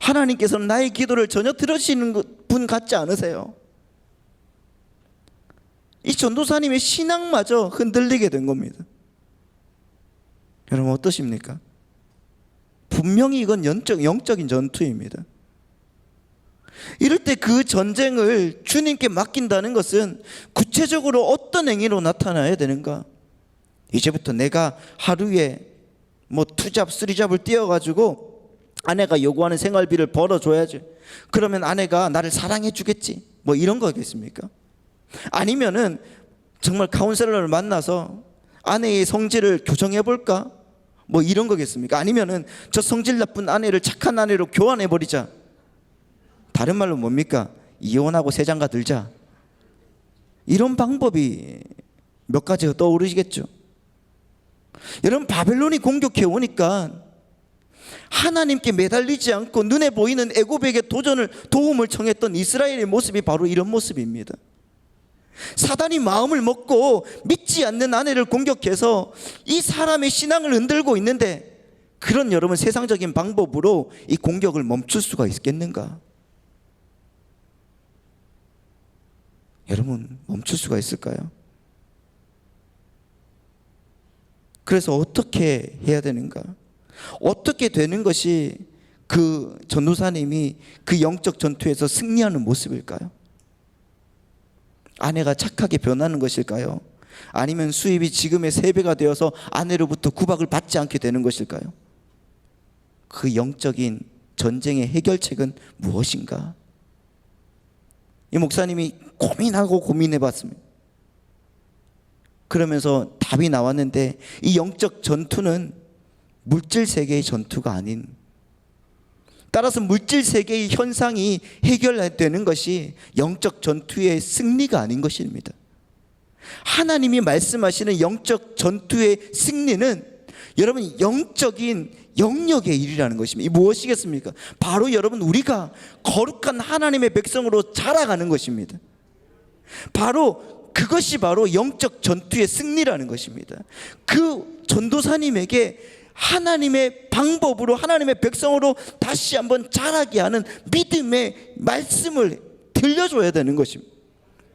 하나님께서는 나의 기도를 전혀 들으시는 분 같지 않으세요? 이 전도사님의 신앙마저 흔들리게 된 겁니다. 여러분 어떠십니까? 분명히 이건 영적인 전투입니다. 이럴 때 그 전쟁을 주님께 맡긴다는 것은 구체적으로 어떤 행위로 나타나야 되는가? 이제부터 내가 하루에 뭐 투잡, 쓰리잡을 띄어가지고 아내가 요구하는 생활비를 벌어줘야지. 그러면 아내가 나를 사랑해 주겠지. 뭐 이런 거겠습니까? 아니면은 정말 카운셀러를 만나서 아내의 성질을 교정해 볼까? 뭐 이런 거겠습니까? 아니면은 저 성질 나쁜 아내를 착한 아내로 교환해 버리자. 다른 말로 뭡니까? 이혼하고 새 장가 들자. 이런 방법이 몇 가지가 떠오르시겠죠. 여러분 바벨론이 공격해 오니까 하나님께 매달리지 않고 눈에 보이는 애굽에게 도움을 청했던 이스라엘의 모습이 바로 이런 모습입니다. 사단이 마음을 먹고 믿지 않는 아내를 공격해서 이 사람의 신앙을 흔들고 있는데, 그런 여러분 세상적인 방법으로 이 공격을 멈출 수가 있겠는가? 여러분 멈출 수가 있을까요? 그래서 어떻게 해야 되는가? 어떻게 되는 것이 그 전도사님이 그 영적 전투에서 승리하는 모습일까요? 아내가 착하게 변하는 것일까요? 아니면 수입이 지금의 3배가 되어서 아내로부터 구박을 받지 않게 되는 것일까요? 그 영적인 전쟁의 해결책은 무엇인가? 이 목사님이 고민하고 고민해 봤습니다. 그러면서 답이 나왔는데, 이 영적 전투는 물질 세계의 전투가 아닌, 따라서 물질 세계의 현상이 해결되는 것이 영적 전투의 승리가 아닌 것입니다. 하나님이 말씀하시는 영적 전투의 승리는 여러분 영적인 영역의 일이라는 것입니다. 이 무엇이겠습니까? 바로 여러분 우리가 거룩한 하나님의 백성으로 자라가는 것입니다. 바로 그것이 바로 영적 전투의 승리라는 것입니다. 그 전도사님에게 하나님의 방법으로 하나님의 백성으로 다시 한번 자라게 하는 믿음의 말씀을 들려줘야 되는 것입니다.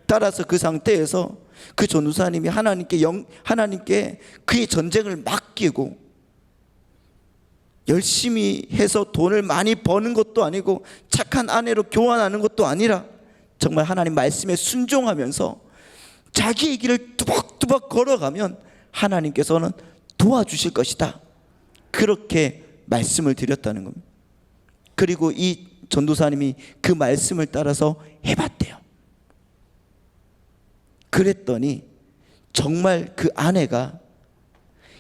따라서 그 상태에서 그 전도사님이 하나님께 그의 전쟁을 맡기고, 열심히 해서 돈을 많이 버는 것도 아니고 착한 아내로 교환하는 것도 아니라 정말 하나님 말씀에 순종하면서 자기의 길을 뚜벅뚜벅 걸어가면 하나님께서는 도와주실 것이다, 그렇게 말씀을 드렸다는 겁니다. 그리고 이 전도사님이 그 말씀을 따라서 해봤대요. 그랬더니 정말 그 아내가,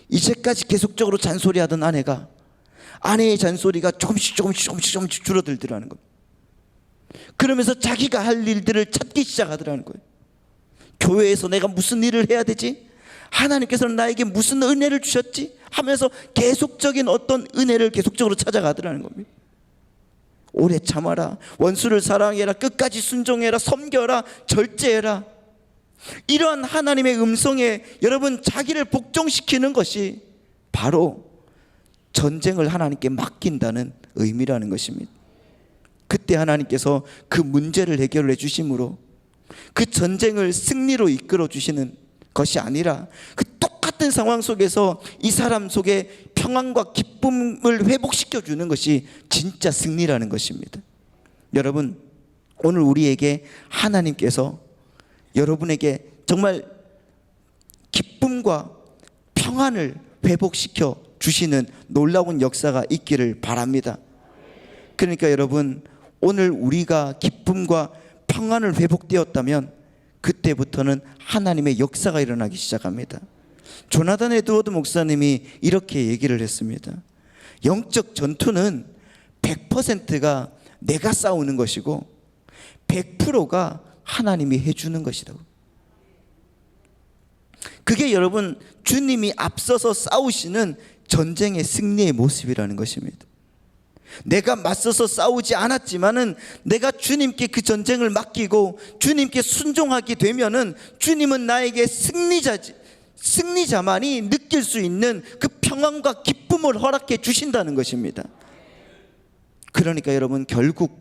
이제까지 계속적으로 잔소리하던 아내가, 아내의 잔소리가 조금씩 줄어들더라는 겁니다. 그러면서 자기가 할 일들을 찾기 시작하더라는 거예요. 교회에서 내가 무슨 일을 해야 되지? 하나님께서는 나에게 무슨 은혜를 주셨지? 하면서 계속적인 어떤 은혜를 계속적으로 찾아가더라는 겁니다. 오래 참아라, 원수를 사랑해라, 끝까지 순종해라, 섬겨라, 절제해라. 이러한 하나님의 음성에 여러분 자기를 복종시키는 것이 바로 전쟁을 하나님께 맡긴다는 의미라는 것입니다. 그때 하나님께서 그 문제를 해결해 주심으로 그 전쟁을 승리로 이끌어 주시는 것이 아니라, 그 똑같은 상황 속에서 이 사람 속에 평안과 기쁨을 회복시켜 주는 것이 진짜 승리라는 것입니다. 여러분, 오늘 우리에게 하나님께서 여러분에게 정말 기쁨과 평안을 회복시켜 주시는 놀라운 역사가 있기를 바랍니다. 그러니까 여러분, 오늘 우리가 기쁨과 평안을 회복되었다면 그때부터는 하나님의 역사가 일어나기 시작합니다. 조나단 에드워드 목사님이 이렇게 얘기를 했습니다. 영적 전투는 100%가 내가 싸우는 것이고 100%가 하나님이 해주는 것이라고. 그게 여러분 주님이 앞서서 싸우시는 전쟁의 승리의 모습이라는 것입니다. 내가 맞서서 싸우지 않았지만은 내가 주님께 그 전쟁을 맡기고 주님께 순종하게 되면은 주님은 나에게 승리자지, 승리자만이 느낄 수 있는 그 평안과 기쁨을 허락해 주신다는 것입니다. 그러니까 여러분, 결국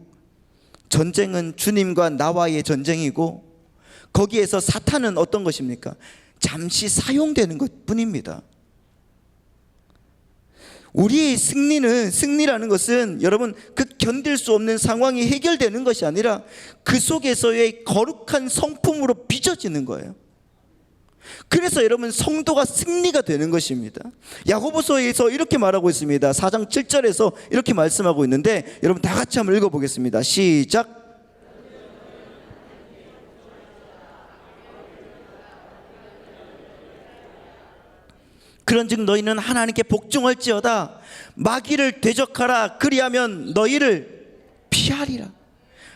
전쟁은 주님과 나와의 전쟁이고, 거기에서 사탄은 어떤 것입니까? 잠시 사용되는 것뿐입니다. 우리의 승리라는 것은 여러분, 그 견딜 수 없는 상황이 해결되는 것이 아니라 그 속에서의 거룩한 성품으로 빚어지는 거예요. 그래서 여러분, 성도가 승리가 되는 것입니다. 야고보서에서 이렇게 말하고 있습니다. 4장 7절에서 이렇게 말씀하고 있는데, 여러분 다 같이 한번 읽어보겠습니다. 시작. 그런즉 너희는 하나님께 복종할지어다. 마귀를 대적하라. 그리하면 너희를 피하리라.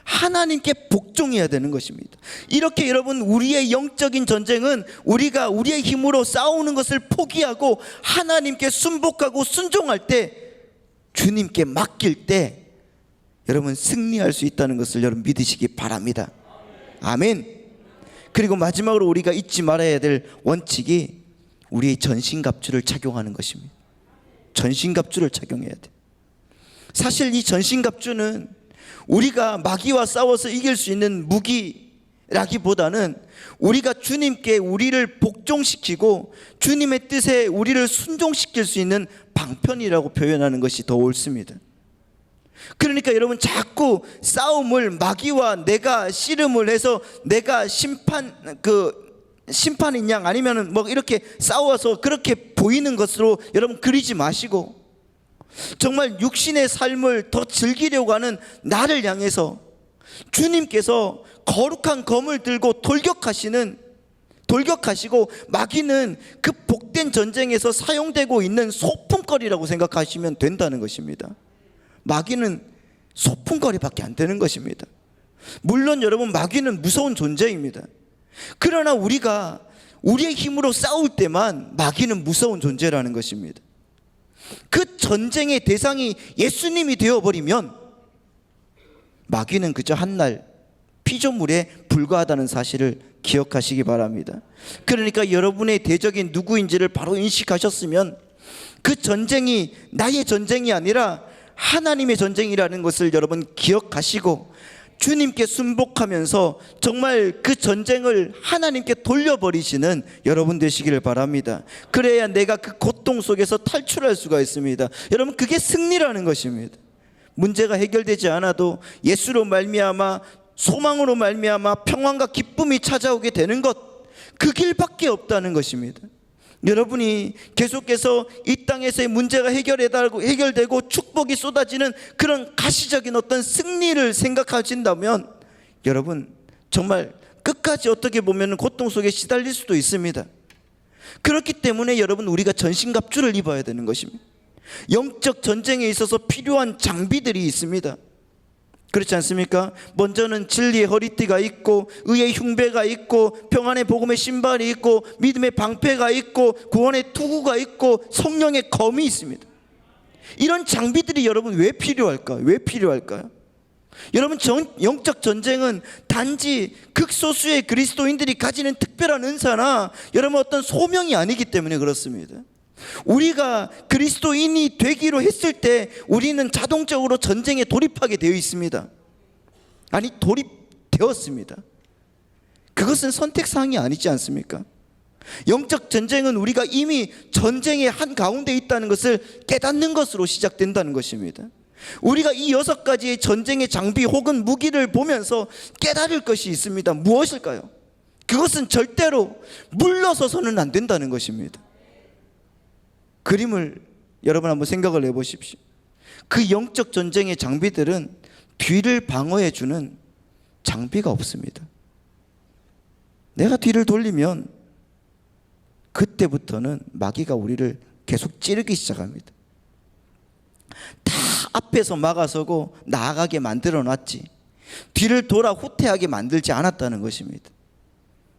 하나님께 복종해야 되는 것입니다. 이렇게 여러분, 우리의 영적인 전쟁은 우리가 우리의 힘으로 싸우는 것을 포기하고 하나님께 순복하고 순종할 때, 주님께 맡길 때 여러분 승리할 수 있다는 것을 여러분 믿으시기 바랍니다. 아멘. 그리고 마지막으로 우리가 잊지 말아야 될 원칙이 우리의 전신갑주를 착용하는 것입니다. 전신갑주를 착용해야 돼. 사실 이 전신갑주는 우리가 마귀와 싸워서 이길 수 있는 무기라기보다는 우리가 주님께 우리를 복종시키고 주님의 뜻에 우리를 순종시킬 수 있는 방편이라고 표현하는 것이 더 옳습니다. 그러니까 여러분, 자꾸 싸움을 마귀와 내가 씨름을 해서 내가 심판인 양 아니면은 뭐 이렇게 싸워서 그렇게 보이는 것으로 여러분 그리지 마시고, 정말 육신의 삶을 더 즐기려고 하는 나를 향해서 주님께서 거룩한 검을 들고 돌격하시고, 마귀는 그 복된 전쟁에서 사용되고 있는 소품거리라고 생각하시면 된다는 것입니다. 마귀는 소품거리밖에 안 되는 것입니다. 물론 여러분, 마귀는 무서운 존재입니다. 그러나 우리가 우리의 힘으로 싸울 때만 마귀는 무서운 존재라는 것입니다. 그 전쟁의 대상이 예수님이 되어버리면 마귀는 그저 한날 피조물에 불과하다는 사실을 기억하시기 바랍니다. 그러니까 여러분의 대적인 누구인지를 바로 인식하셨으면 그 전쟁이 나의 전쟁이 아니라 하나님의 전쟁이라는 것을 여러분 기억하시고 주님께 순복하면서 정말 그 전쟁을 하나님께 돌려버리시는 여러분 되시기를 바랍니다. 그래야 내가 그 고통 속에서 탈출할 수가 있습니다. 여러분, 그게 승리라는 것입니다. 문제가 해결되지 않아도 예수로 말미암아, 소망으로 말미암아 평안과 기쁨이 찾아오게 되는 것, 그 길밖에 없다는 것입니다. 여러분이 계속해서 이 땅에서의 문제가 해결되고 축복이 쏟아지는 그런 가시적인 어떤 승리를 생각하신다면 여러분 정말 끝까지 어떻게 보면 고통 속에 시달릴 수도 있습니다. 그렇기 때문에 여러분, 우리가 전신갑주를 입어야 되는 것입니다. 영적 전쟁에 있어서 필요한 장비들이 있습니다. 그렇지 않습니까? 먼저는 진리의 허리띠가 있고, 의의 흉배가 있고, 평안의 복음의 신발이 있고, 믿음의 방패가 있고, 구원의 투구가 있고, 성령의 검이 있습니다. 이런 장비들이 여러분 왜 필요할까요? 왜 필요할까요? 여러분, 영적 전쟁은 단지 극소수의 그리스도인들이 가지는 특별한 은사나 여러분 어떤 소명이 아니기 때문에 그렇습니다. 우리가 그리스도인이 되기로 했을 때 우리는 자동적으로 전쟁에 돌입하게 되어 있습니다. 아니, 돌입되었습니다. 그것은 선택사항이 아니지 않습니까? 영적 전쟁은 우리가 이미 전쟁의 한가운데 있다는 것을 깨닫는 것으로 시작된다는 것입니다. 우리가 이 6가지의 전쟁의 장비 혹은 무기를 보면서 깨달을 것이 있습니다. 무엇일까요? 그것은 절대로 물러서서는 안 된다는 것입니다. 그림을 여러분 한번 생각을 해보십시오. 그 영적 전쟁의 장비들은 뒤를 방어해주는 장비가 없습니다. 내가 뒤를 돌리면 그때부터는 마귀가 우리를 계속 찌르기 시작합니다. 다 앞에서 막아서고 나아가게 만들어놨지 뒤를 돌아 후퇴하게 만들지 않았다는 것입니다.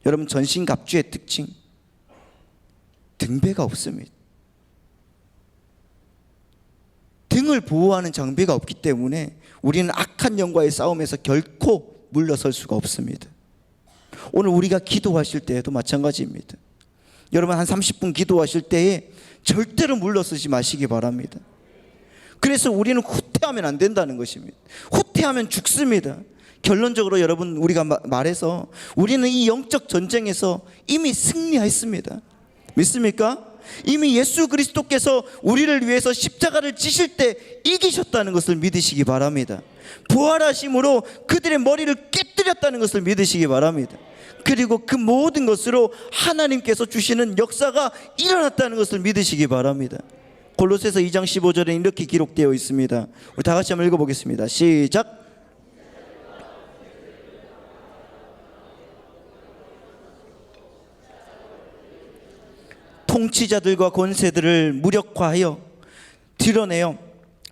여러분, 전신갑주의 특징, 등배가 없습니다. 등을 보호하는 장비가 없기 때문에 우리는 악한 영과의 싸움에서 결코 물러설 수가 없습니다. 오늘 우리가 기도하실 때에도 마찬가지입니다. 여러분 한 30분 기도하실 때에 절대로 물러서지 마시기 바랍니다. 그래서 우리는 후퇴하면 안 된다는 것입니다. 후퇴하면 죽습니다. 결론적으로 여러분 우리가 말해서 우리는 이 영적 전쟁에서 이미 승리했습니다. 믿습니까? 이미 예수 그리스도께서 우리를 위해서 십자가를 지실 때 이기셨다는 것을 믿으시기 바랍니다. 부활하심으로 그들의 머리를 깨뜨렸다는 것을 믿으시기 바랍니다. 그리고 그 모든 것으로 하나님께서 주시는 역사가 일어났다는 것을 믿으시기 바랍니다. 골로새서 2장 15절에 이렇게 기록되어 있습니다. 우리 다 같이 한번 읽어보겠습니다. 시작. 통치자들과 권세들을 무력화하여 드러내어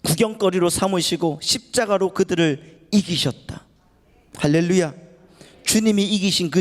구경거리로 삼으시고 십자가로 그들을 이기셨다. 할렐루야. 주님이 이기신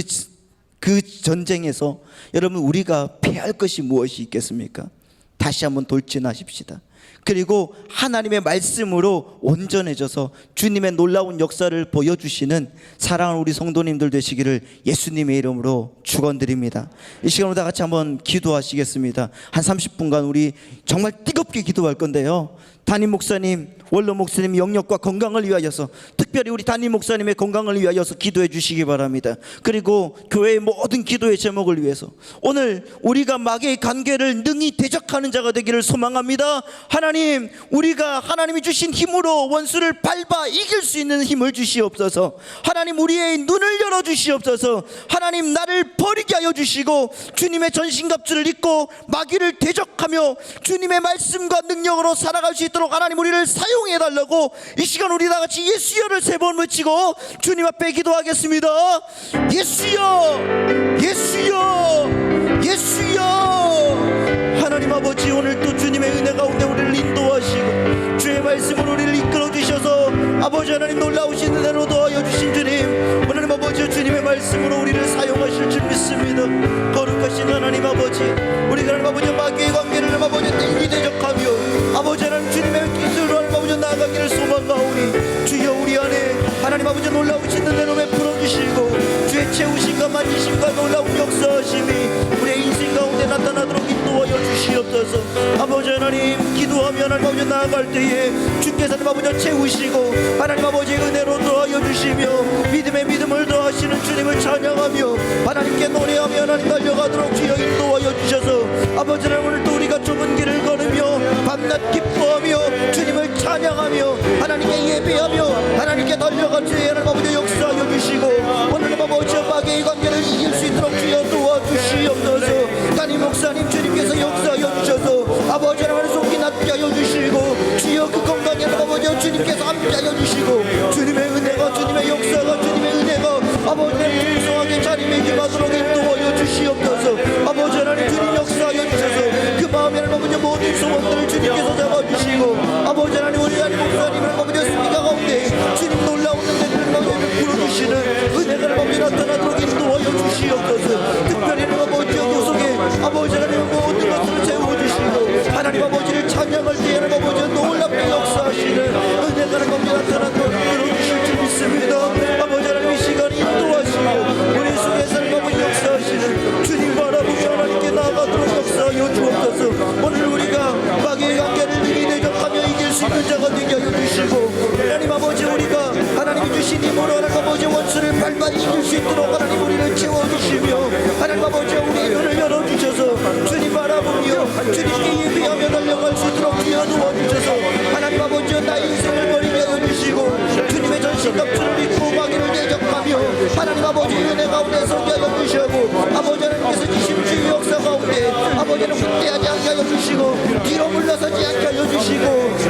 그 전쟁에서 여러분 우리가 패할 것이 무엇이 있겠습니까? 다시 한번 돌진하십시다. 그리고 하나님의 말씀으로 온전해져서 주님의 놀라운 역사를 보여주시는 사랑하는 우리 성도님들 되시기를 예수님의 이름으로 축원드립니다. 이 시간으로 다 같이 한번 기도하시겠습니다. 한 30분간 우리 정말 뜨겁게 기도할 건데요, 담임 목사님, 원로 목사님 영역과 건강을 위하여서, 특별히 우리 담임 목사님의 건강을 위하여서 기도해 주시기 바랍니다. 그리고 교회의 모든 기도의 제목을 위해서 오늘 우리가 마귀의 관계를 능히 대적하는 자가 되기를 소망합니다. 하나님, 우리가 하나님이 주신 힘으로 원수를 밟아 이길 수 있는 힘을 주시옵소서. 하나님, 우리의 눈을 열어 주시옵소서. 하나님, 나를 버리게 하여 주시고 주님의 전신갑주를 입고 마귀를 대적하며 주님의 말씀과 능력으로 살아갈 수 있도록 하나님 우리를 사용해 달라고 이 시간 우리 다 같이 예수여를 3번 외치고 주님 앞에 기도하겠습니다. 예수여, 예수여, 예수여. 하나님 아버지, 오늘 또 주님의 은혜 가운데 우리를 인도하시고 주의 말씀으로 우리를 이끌어 주셔서 아버지 하나님 놀라우신 은혜로 도와여 주신 주님, 하나님 아버지 주님의 말씀으로 우리를 사용하실 줄 믿습니다. 거룩하신 하나님 아버지, 우리가 하나님 아버지 마귀의 관계를 하나님 아버지 능히 대적하며 아버지 하나님 주님의 기술로 하나님 아버지 나아가기를 소망하오니 주여 우리 안에 하나님 아버지 놀라우신 은혜로 베풀어 주시고 주의 채우심과 만지심과 놀라운 역사하심이 우리의 인생 가운데 나타나도록 인도하여 주시옵소서. 아버지 하나님, 기도하며 하나님 아버지 나아갈 때에 주께서 하나님 아버지 채우시고 하나님 아버지 은혜로 도와여 주시며 믿음의 믿음을 더하시는 주님을 찬양하며 하나님께 노래하며 하나님 달려가도록 주여 인도하여 주셔서 아버지 하나님, 오늘 또 우리가 좁은 길을 걸으며 밤낮 기뻐하며 주님을 찬양하며 하나님께 예배하며 하나님께 달려간 주의 하나님 아버지 역사하여 주시고 오늘 아버지 마귀의 관계를 이길 수 있도록 주여 도와주시옵소서. 담임 목사님 주님께서 역사하여 주셔서 아버지 하나님 속이 낫게 하여 주시고 주여 그 건강에 아버지 주님께서 함께하여 주시고 주님의 은혜가, 주님의 역사가, 주님의 은혜가 아버지 하나님 풍성하게 자리매김 하도록 인도하여 주시옵소서. 아버지 하나님 주님 역사하여 주셔서 그 마음에 아버지 모든 소원들을 주님께서 잡아주시고 아버지 하나님 우리 담임 목사님을 아버지 스피커 가운데 주님 놀라운 은혜를 아버지 풀어주시는 은혜가 아버지 나타나도록 인도하여 주시옵소서. 특별히 아버지 교속에 아버지 하나님 모든 것을 채워주시고 하나님 아버지를 찬양할 때 하나님 아버지 놀랍게 역사하시는 은혜가 아버지 나타나도록 이끌어주실 줄 믿습니다. 아버지 하나님 이 시간에 인도하시고 우리 속에서 아버지 역사하시는 주님 바라보며 하나님께 나아가도록 역사하여 주옵소서. 오늘 우리가 마귀의 관계를 능히 대적하며 이길 수 있는 자가 되게 하여 주시고 하나님 아버지, 우리가 하나님이 주신 힘으로 하나님 아버지 원수를 밟아 이길 수 있도록 하나님 우리를 채워주시며 하나님 아버지 우리의 눈을 열어주셔서 주님 바라보며 주님께 예배하며 달려갈 수 있도록 주여 도와주셔서 하나님 아버지 나의 인생을 버리게 하여 주시고 주님의 전신갑주를 입고 마귀를 대적하며 하나님 아버지 은혜 가운데 서게 하여 주시고 아버지 하나님께서 주신 주의 역사 가운데 아버지는 후퇴하지 않게 하여 주시고 뒤로 물러서지 않게 하여 주시고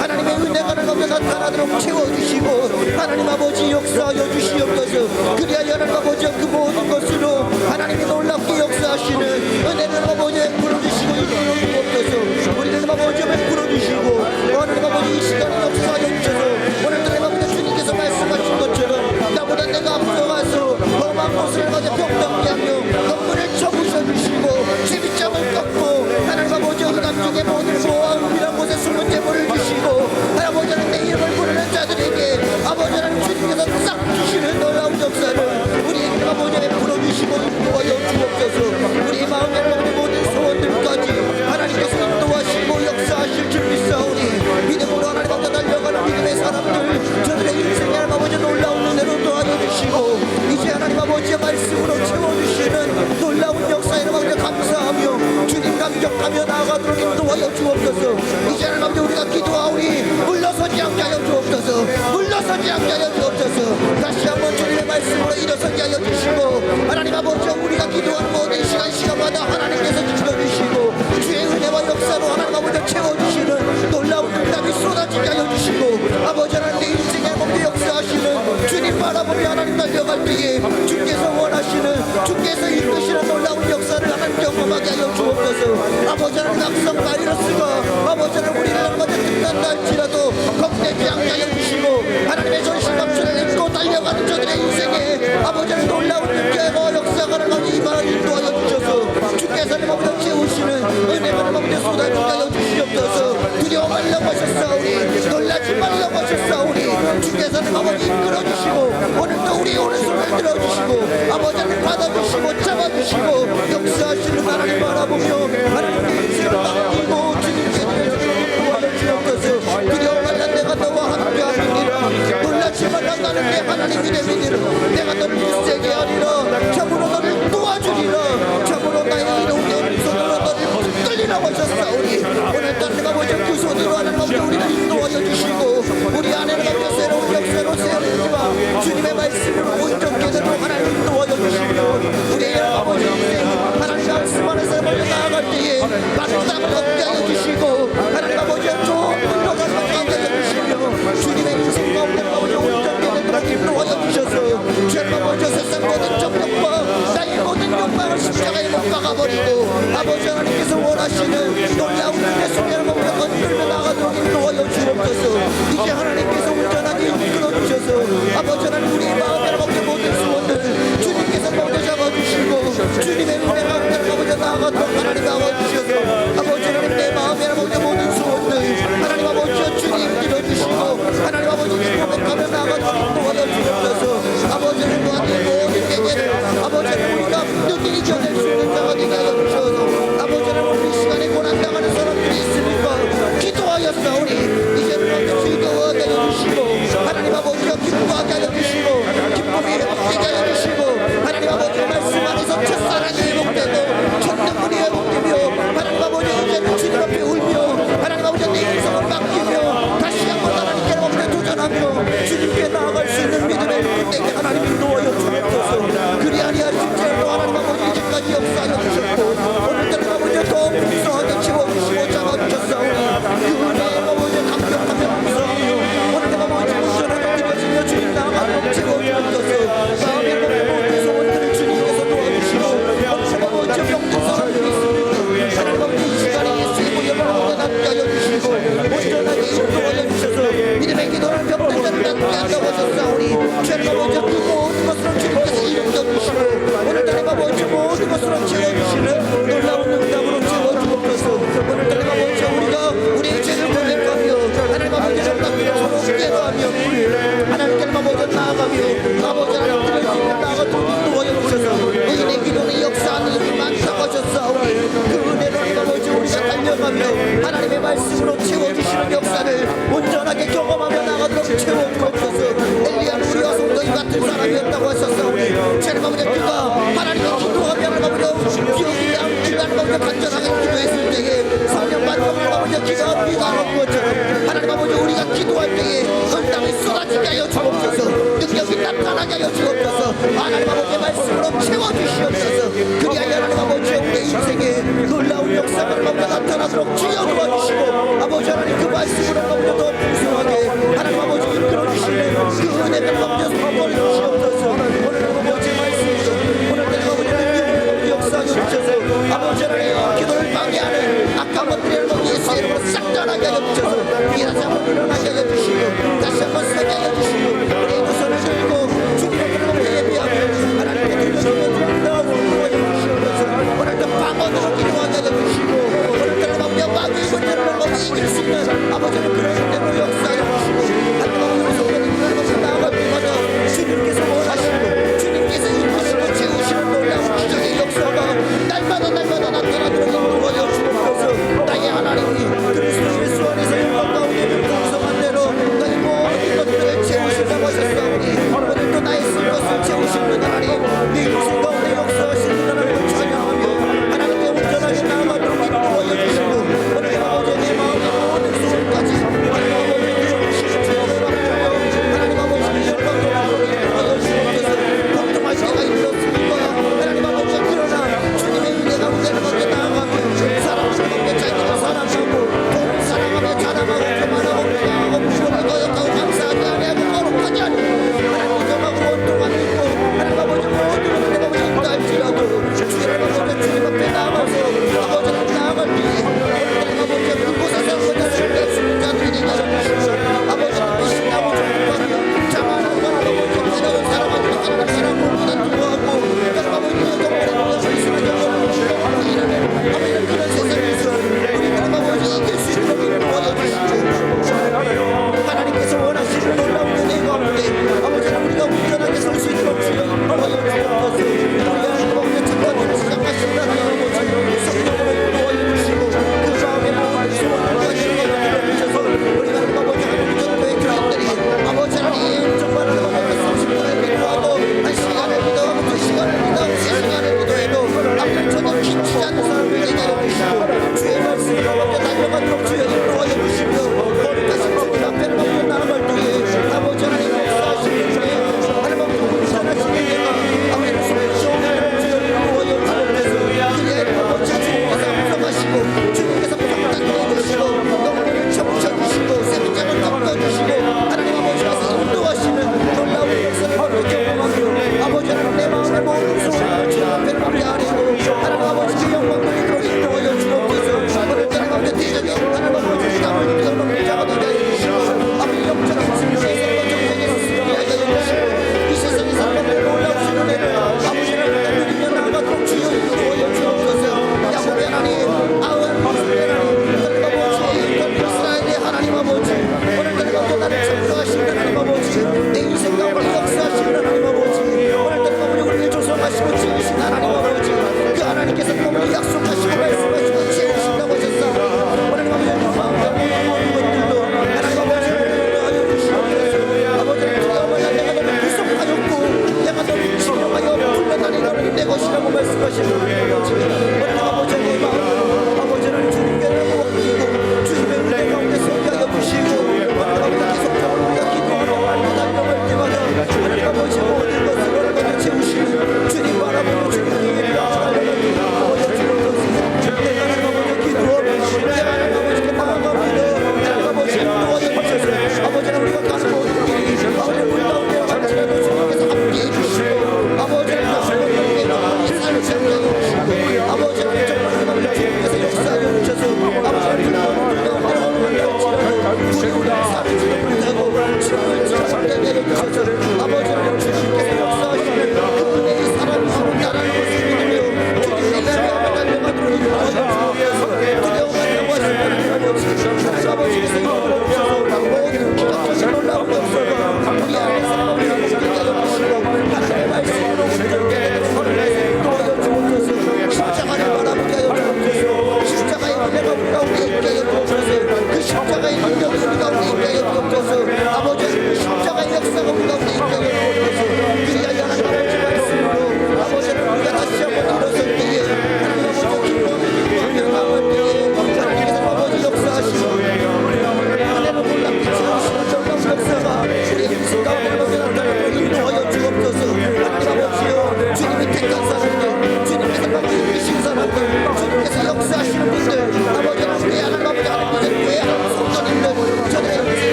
하나님의 은혜가 하나님 나타나도록 채워주시고 하나님 아버지 역사하여 주시옵소서. 그리하여 하나님 아버지 그 모든 것으로 하나님이 놀랍게 역사하시는 은혜를 아버지 베풀어주시고 이끌어주옵소서. 우리는 아버지 베풀어주시고 하나님 아버지 이 시간에 역사하여 주셔서 오늘도 하나님 아버지 주님께서 말씀하신 것처럼 나보다 내가 앞서가서 험한 곳을 가져 평등케 하며 건물을 쳐부셔주시고 제비장을 꺾고 하나님 아버지 흑암 모든 모아음이란 곳에 숨은 재물을 주시고 아버지는 내 이름을 부르는 자들에게 아버지 하나님 주님께서 싹 주시는 놀라운 역사를 우리 아버지 베풀어 주시고 고백하며 나아가도록 인도하여 주옵소서. 이제 하나님 우리가 기도하오니 물러서지 않게 하여 주옵소서. 물러서지 않게 하여 주옵소서. 다시 한번 주님의 말씀으로 일어서게 하여 주시고 하나님 아버지 우리가 기도하는 모든 시간마다 하나님께서 지켜주시고 주의 은혜와 역사로 하나님 아버지 채워주시는 놀라운 응답이 쏟아지게 하여 주시고 아버지 하나님 내 인생의 몸에 역사하시는 주님 바라보며 하나님 달려갈 때에 주께서 원하시는 주께서 이끄시는 놀라운 역사를 하나님 경험하게 하여 주옵소서. 아버지 하나님 악성 바이러스가 아버지 하나님 우리를 아버지 끝난다 할지라도 겁내지 않게 하여 주시고 하나님의 전신갑주를 입고 달려가는 저들의 인생에 아버지 하나님 놀라운 능력과 역사가 하나님 인도하여 주셔서 주께서 아버지 채우시는 은혜가 아버지 쏟아지게 하여 주시옵소서. 두려워 말라고 하셨사오니 놀라지 말라고 하셨사오니 주께서 아버지 이끌어주시고 오늘도 우리 오른손을 들어주시고 아버지 하나님 받아주시고 잡아주시고 역사하시는 하나님 바라보며 하나님의 인생을 맡기고 주님께 도와줘 주옵소서. 두려워 말라 내가 너와 함께하느니라 놀라지 말라 나는 내 하나님이 되느니라 내가 너를 일세게 하리라 참으로 너를 도와주리라 참으로 나의 이동의 오른손으로 너를 붙들리라고 하셨사오니 오늘 내가 보자 그 손으로 하나님 아버지 우리를 인도하여 주시고 우리 안에는 아버지 새로운 역사로 세우지마 주님의 말씀으로 온전케되도록 하나님 인도하여 주시고 우리의 아버지 인생 하나님 말씀 안에서 먼저 나아갈 때에 마땅을 얻게 하여 주시고 하나님 아버지 좋은 물러가는 가게 하여 주시며 주님의 인생 가운데 아버지 온전케되도록 인도하여 주셔서 주님 아버지 세상 모든 정욕과 나의 모든 욕망을 십자가에 못 박아버리고 아버지 하나님께서 원하시는 놀라운 은혜 속에 아버지 건들며 나가도록 인도하여 주옵소서. 이제 하나님께서 온전하게 이끌어주셔서 아버지 하나님 우리의 마음에 아버지 모든 소원들 주님께서 모두 잡아주시고 주님의 은혜가 아버지 나아가도록 하나님 나와주셔서 아버지 하나님 내 마음에 아버지 모든 소원들 하나님 아버지 주님 들어주시고 하나님 아버지 고백하며 나아가도록 인도하여 주옵소서. 아버지 하나님 모든 계계를 아버지 하나님 우리가 눈이 겨낼 수 있는 자가 되게 하여 주셔서 아버지 하나님 우리 시간에 고난당하는 사람들이 있습니까 기도하였사오니 이제는 즐거워하게 하여 주시고 하나님 아버지가 기뻐하게 하여 주시고 기쁨이 회복되게 하여 주시고 하나님 아버지 말씀 안에서 첫사랑이 회복되고 첫눈물이 회복되며 하나님 아버지 이제는 주님 앞에 울며 하나님 아버지 내 인생을 맡기며 다시 한번 하나님께 아버지 도전하며 주님께 나아갈 수 있는 믿음의 끝내게 하나님 인도하여 주옵소서. 그리 아니하실지라도 하나님 아버지 이제까지 역사하여 주셨고 오늘따라 아버지 더 풍성하게 채워주시고 잡아주셨사오니 그 은혜에 아버지 감격하며 풍성하며 오늘 아버지 온전하게 드려지며 주님 나아가도록 채워주옵소서. 마음의 몸의 모든 소원들을 주님께서 도와주시고 오늘 아버지 병든 사람들이 있습니다. 하나님 아버지 이 시간에 예수의 보혈을 아버지 낫게 하여 주시고 온전하게 인도하여 주셔서 믿음의 기도를 병든 자를 낫게 한다고 하셨사오니 죄를 아버지 그 모든 것으로 주님께서 일으켜주시고 오늘따라 아버지 모든 것으로 채워주시는 놀라운 응답으로 채워주옵소서. 오늘따라 아버지 우리가 우리의 죄를 고백하며 하나님 아버지 정답으로 서로 깨어하며 하나님께 아버지 나아가며 아버지 하나님을 지켜 나아가도록 인도하여 주셔서 의인의 기도는 역사하는 일이 많다고 하셨사오니 그 은혜를 아버지 우리가 달려가며 하나님의 말씀으로 채워주시는 역사를 온전하게 경험하며 나가도록 채워주옵소서. 엘리야는 우리와 성도이 같은 사람이었다고 하셨사오니 주님 아버지 그가 하나님의 기도하며 하나님 아버지 기억이 하나님 아버지 간절하게 기도했을 때에 3년 반 동안 아버지 기가 비가 안 온 것처럼 하나님 아버지 우리가 기도할 때에 응답이 쏟아지게 하여 주옵소서. 능력이 나타나게 하여 주옵소서. 하나님 아버지의 말씀으로 채워주시옵소서. 그리하여 하나님 아버지 우리의 인생에 놀라운 역사가 아버지 나타나도록 주여 도와주시고 아버지 하나님 그 말씀으로 아버지 더 풍성하게 하나님 아버지 이끌어주시는 그 은혜를 아버지 선물해 주시옵소서. 오늘 아버지 말씀으로 오늘 내가 아버지 능력을 역사하여 주셔서 아버지 하나님 기도를 방해하는 악한 것들을 예수의 이름으로 싹 떠나게 하여 주셔서 일어나서 한번 일어나게 하여 주시고 다시 한번 서게 하여 주시고 우리의 두 손을 들고 주님 앞에 예배하며 하나님께 드려지며 주님 나오고 도와주시옵소서. 오늘도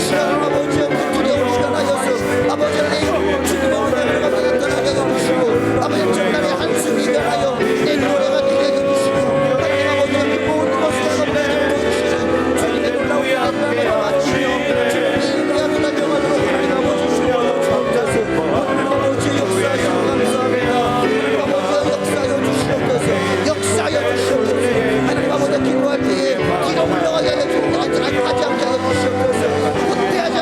시간을 아버지 없는 두려운 시간 하여서 아버지 하나님 주님의 은혜를 아버지 떠나게 해주시고 아버지 전날의 한숨이 변하여 내 노래가 되게 해주시고 하나님 아버지 그 모든 것을 아버지 보여주시는 주님의 놀라운 은혜를 마치며 주님의 위하는 명함으로 하나님 아버지 주여 주옵소서 하나님 아버지 역사하시고 감사합니다 하나님 아버지 역사하여 주시옵소서 역사하여 주시옵소서 하나님 아버지 기도할 때에 기가 올라가게 하여 주옵소서 하지 않게 하여 주시옵소서 후퇴하지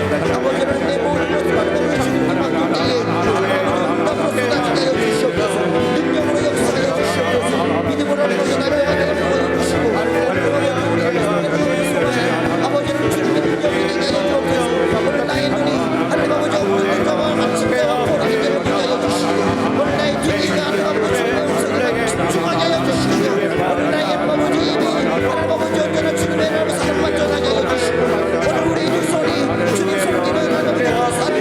아버지는 내 모든 것을 받는 주님의 막대기에 응답으로 쏟아지게 하여 주시옵소서. 능력으로 역사하여 주시옵소서. 믿음으로 하는 것이 날려가게 하여 주시고 아버지는 주님의 능력이 되게 하여 주옵소서. 오늘 나의 눈이 하나님 아버지 없는 자와 같이 자와 보라게 되게 하여 주시고 오늘 나의 뒤가 하나님 아버지 주님의 음성을 집중하게 하여 주시고 오늘 나의 아버지 입이 하나님 아버지 언제나 주님의 이름으로 사랑만 전하게 하여 주시고 오늘 우리 두 손이 주님 손길을 하나님 아버지 사랑을